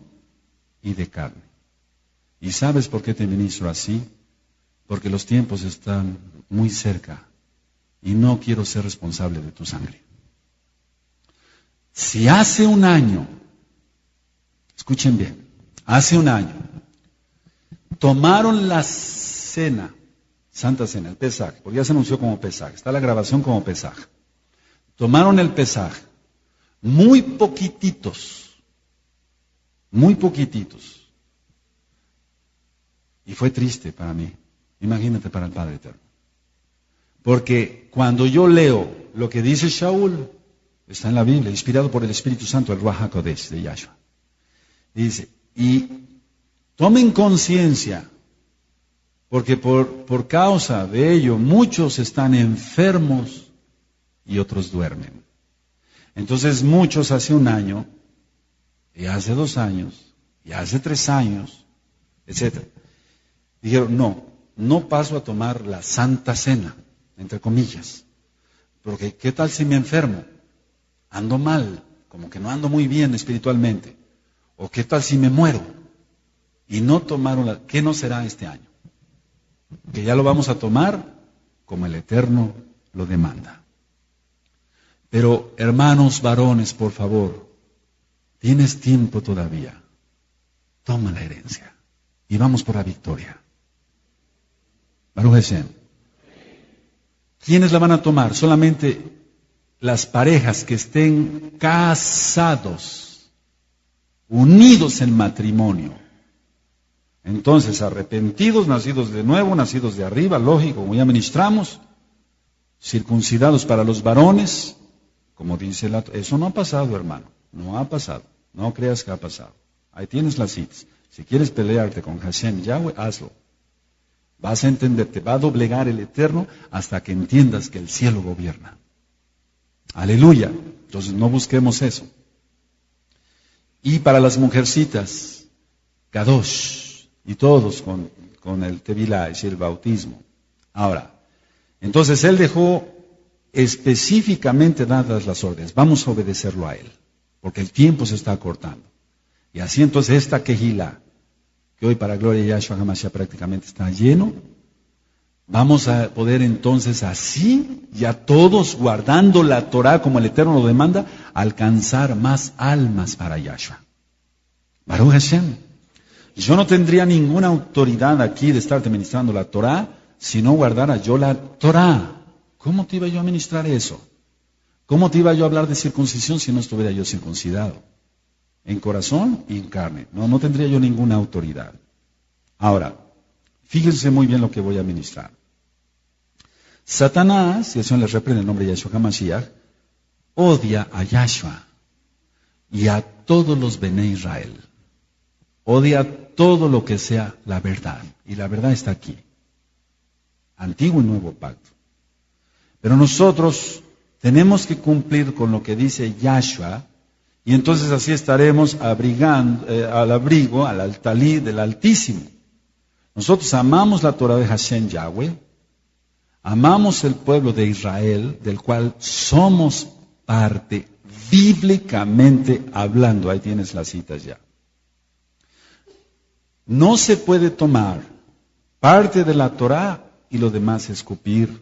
y de carne. ¿Y sabes por qué te ministro así? Porque los tiempos están muy cerca y no quiero ser responsable de tu sangre. Si hace un año, escuchen bien, hace un año, tomaron la cena, Santa Cena, el Pesaj, porque ya se anunció como Pesaj, está la grabación como Pesaj. Tomaron el Pesaj, muy poquititos, y fue triste para mí, imagínate para el Padre Eterno. Porque cuando yo leo lo que dice Shaul, está en la Biblia, inspirado por el Espíritu Santo, el Ruach HaKodesh de Yahshua. Dice, y tomen conciencia, porque por causa de ello muchos están enfermos y otros duermen. Entonces muchos hace un año, y hace 2 años, y hace 3 años, etc. Dijeron, no paso a tomar la Santa Cena, entre comillas, porque ¿qué tal si me enfermo? Ando mal, como que no ando muy bien espiritualmente. ¿O qué tal si me muero? Y no tomaron ¿qué no será este año? Que ya lo vamos a tomar como el Eterno lo demanda. Pero hermanos varones, por favor, tienes tiempo todavía. Toma la herencia y vamos por la victoria. Baruch Hashem. ¿Quiénes la van a tomar? Solamente las parejas que estén casados, unidos en matrimonio. Entonces, arrepentidos, nacidos de nuevo, nacidos de arriba, lógico, como ya ministramos, circuncidados para los varones, como dice eso no ha pasado, hermano, no ha pasado, no creas que ha pasado. Ahí tienes las citas. Si quieres pelearte con Hashem Yahweh, hazlo. Vas a entender, te va a doblegar el Eterno hasta que entiendas que el cielo gobierna. Aleluya. Entonces no busquemos eso. Y para las mujercitas, Kadosh, y todos con el Tevilá, es decir, el bautismo. Ahora, entonces él dejó específicamente dadas las órdenes. Vamos a obedecerlo a él, porque el tiempo se está acortando. Y así entonces esta Kehilá, que hoy para gloria de Yahshua HaMashiach prácticamente está lleno, vamos a poder entonces así, ya todos guardando la Torah como el Eterno lo demanda, alcanzar más almas para Yahshua. Baruch Hashem. Yo no tendría ninguna autoridad aquí de estarte ministrando la Torah si no guardara yo la Torah. ¿Cómo te iba yo a ministrar eso? ¿Cómo te iba yo a hablar de circuncisión si no estuviera yo circuncidado? En corazón y en carne. No tendría yo ninguna autoridad. Ahora, fíjense muy bien lo que voy a ministrar. Satanás, y eso les reprende el nombre de Yahshua HaMashiach, odia a Yahshua y a todos los Bene Israel. Odia todo lo que sea la verdad. Y la verdad está aquí. Antiguo y Nuevo Pacto. Pero nosotros tenemos que cumplir con lo que dice Yahshua, y entonces así estaremos al abrigo, al altalí del Altísimo. Nosotros amamos la Torah de Hashem Yahweh, amamos el pueblo de Israel, del cual somos parte, bíblicamente hablando. Ahí tienes las citas ya. No se puede tomar parte de la Torah y lo demás escupir,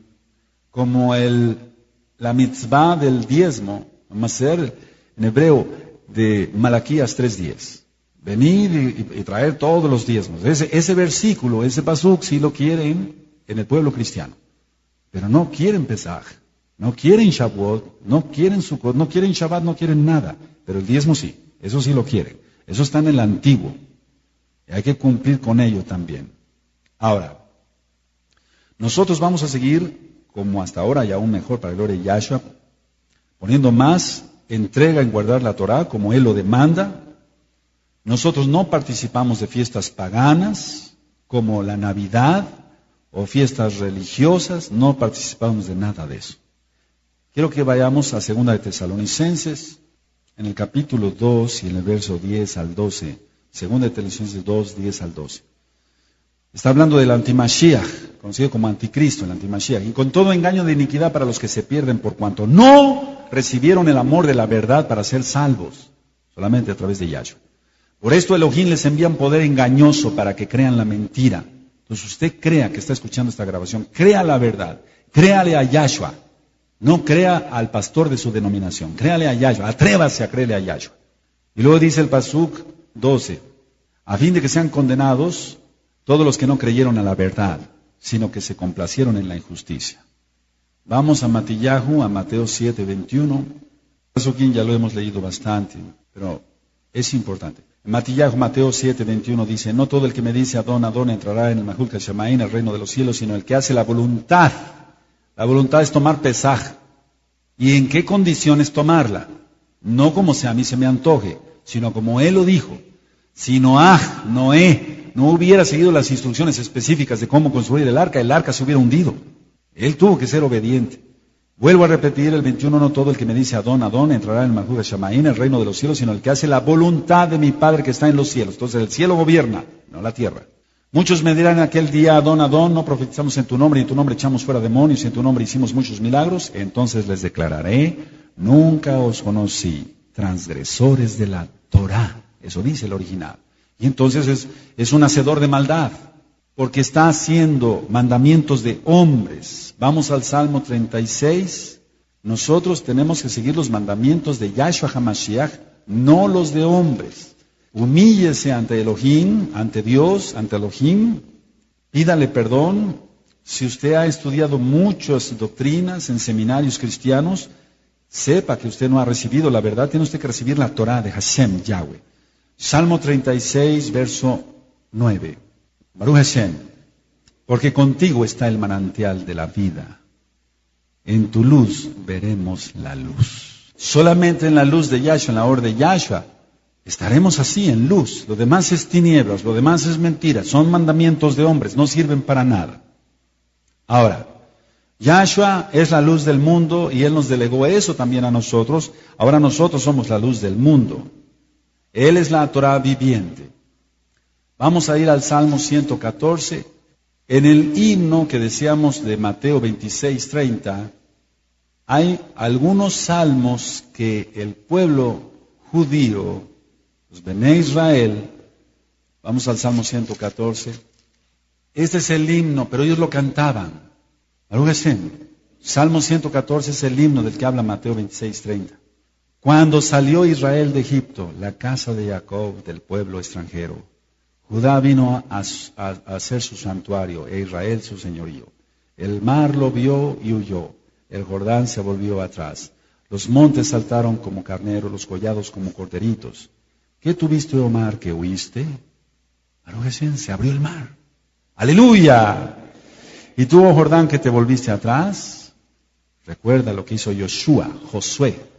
como la mitzvah del diezmo Vamos a hacer en hebreo de Malaquías 3:10. Venid y traer todos los diezmos. Ese versículo, ese pasuk, sí lo quieren en el pueblo cristiano. Pero no quieren Pesaj, no quieren Shavuot, no quieren Sukkot, no quieren Shabbat, no quieren nada. Pero el diezmo sí, eso sí lo quieren. Eso está en el antiguo. Y hay que cumplir con ello también. Ahora, nosotros vamos a seguir, como hasta ahora y aún mejor para el gloria de Yahshua, poniendo más entrega en guardar la Torah como Él lo demanda. Nosotros no participamos de fiestas paganas como la Navidad o fiestas religiosas, no participamos de nada de eso. Quiero que vayamos a 2 de Tesalonicenses, en el capítulo 2 y en el verso 10 al 12. 2 de Tesalonicenses 2, 10 al 12. Está hablando del antimashiach, conocido como anticristo, el antimashiach, y con todo engaño de iniquidad para los que se pierden por cuanto no recibieron el amor de la verdad para ser salvos, solamente a través de Yahshua. Por esto Elohim les envía un poder engañoso para que crean la mentira. Entonces usted crea que está escuchando esta grabación, crea la verdad, créale a Yahshua, no crea al pastor de su denominación, créale a Yahshua, atrévase a creerle a Yahshua. Y luego dice el pasuk 12, a fin de que sean condenados todos los que no creyeron a la verdad, sino que se complacieron en la injusticia. Vamos a Matillahu, a Mateo 7, 21. Eso aquí ya lo hemos leído bastante, pero es importante. En Matillahu, Mateo 7, 21 dice, no todo el que me dice Adón, Adón entrará en el Mahul Kashamain, el reino de los cielos, sino el que hace la voluntad. La voluntad es tomar Pesaj. ¿Y en qué condiciones tomarla? No como a mí se me antoje, sino como Él lo dijo. Si Noé, no hubiera seguido las instrucciones específicas de cómo construir el arca se hubiera hundido. Él tuvo que ser obediente. Vuelvo a repetir el 21, no todo el que me dice Adón, Adón entrará en el Malhut Shamaín, el reino de los cielos, sino el que hace la voluntad de mi Padre que está en los cielos. Entonces el cielo gobierna, no la tierra. Muchos me dirán en aquel día, Adón, Adón, no profetizamos en tu nombre, y en tu nombre echamos fuera demonios, y en tu nombre hicimos muchos milagros. Entonces les declararé, nunca os conocí, transgresores de la Torah. Eso dice el original. Y entonces es un hacedor de maldad, porque está haciendo mandamientos de hombres. Vamos al Salmo 36. Nosotros tenemos que seguir los mandamientos de Yahshua HaMashiach, no los de hombres. Humíllese ante Elohim, ante Dios, ante Elohim. Pídale perdón. Si usted ha estudiado muchas doctrinas en seminarios cristianos, sepa que usted no ha recibido la verdad. Tiene usted que recibir la Torah de Hashem, Yahweh. Salmo 36, verso 9. Baruch Hashem, porque contigo está el manantial de la vida. En tu luz veremos la luz. Solamente en la luz de Yahshua, en la hora de Yahshua, estaremos así en luz. Lo demás es tinieblas, lo demás es mentira. Son mandamientos de hombres, no sirven para nada. Ahora, Yahshua es la luz del mundo y Él nos delegó eso también a nosotros. Ahora nosotros somos la luz del mundo. Él es la Torah viviente. Vamos a ir al Salmo 114. En el himno que decíamos de Mateo 26:30, hay algunos salmos que el pueblo judío, los Bené Israel, vamos al Salmo 114. Este es el himno, pero ellos lo cantaban. Baruch Hashem. Salmo 114 es el himno del que habla Mateo 26:30. Cuando salió Israel de Egipto, la casa de Jacob, del pueblo extranjero, Judá vino a ser su santuario, e Israel su señorío. El mar lo vio y huyó, el Jordán se volvió atrás. Los montes saltaron como carneros, los collados como corderitos. ¿Qué tuviste, oh mar, que huiste? Baruch Hashem, se abrió el mar. ¡Aleluya! ¿Y tú, oh Jordán, que te volviste atrás? Recuerda lo que hizo Josué.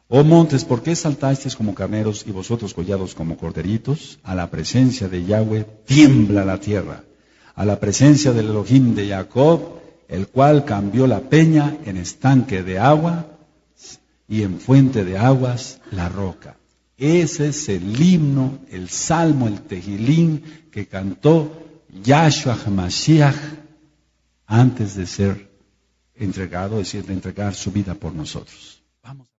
Oh montes, ¿por qué saltasteis como carneros y vosotros collados como corderitos? A la presencia de Yahweh tiembla la tierra. A la presencia del Elohim de Jacob, el cual cambió la peña en estanque de agua y en fuente de aguas la roca. Ese es el himno, el salmo, el tejilín que cantó Yahshua HaMashiach antes de ser entregado, es decir, de entregar su vida por nosotros. Vamos.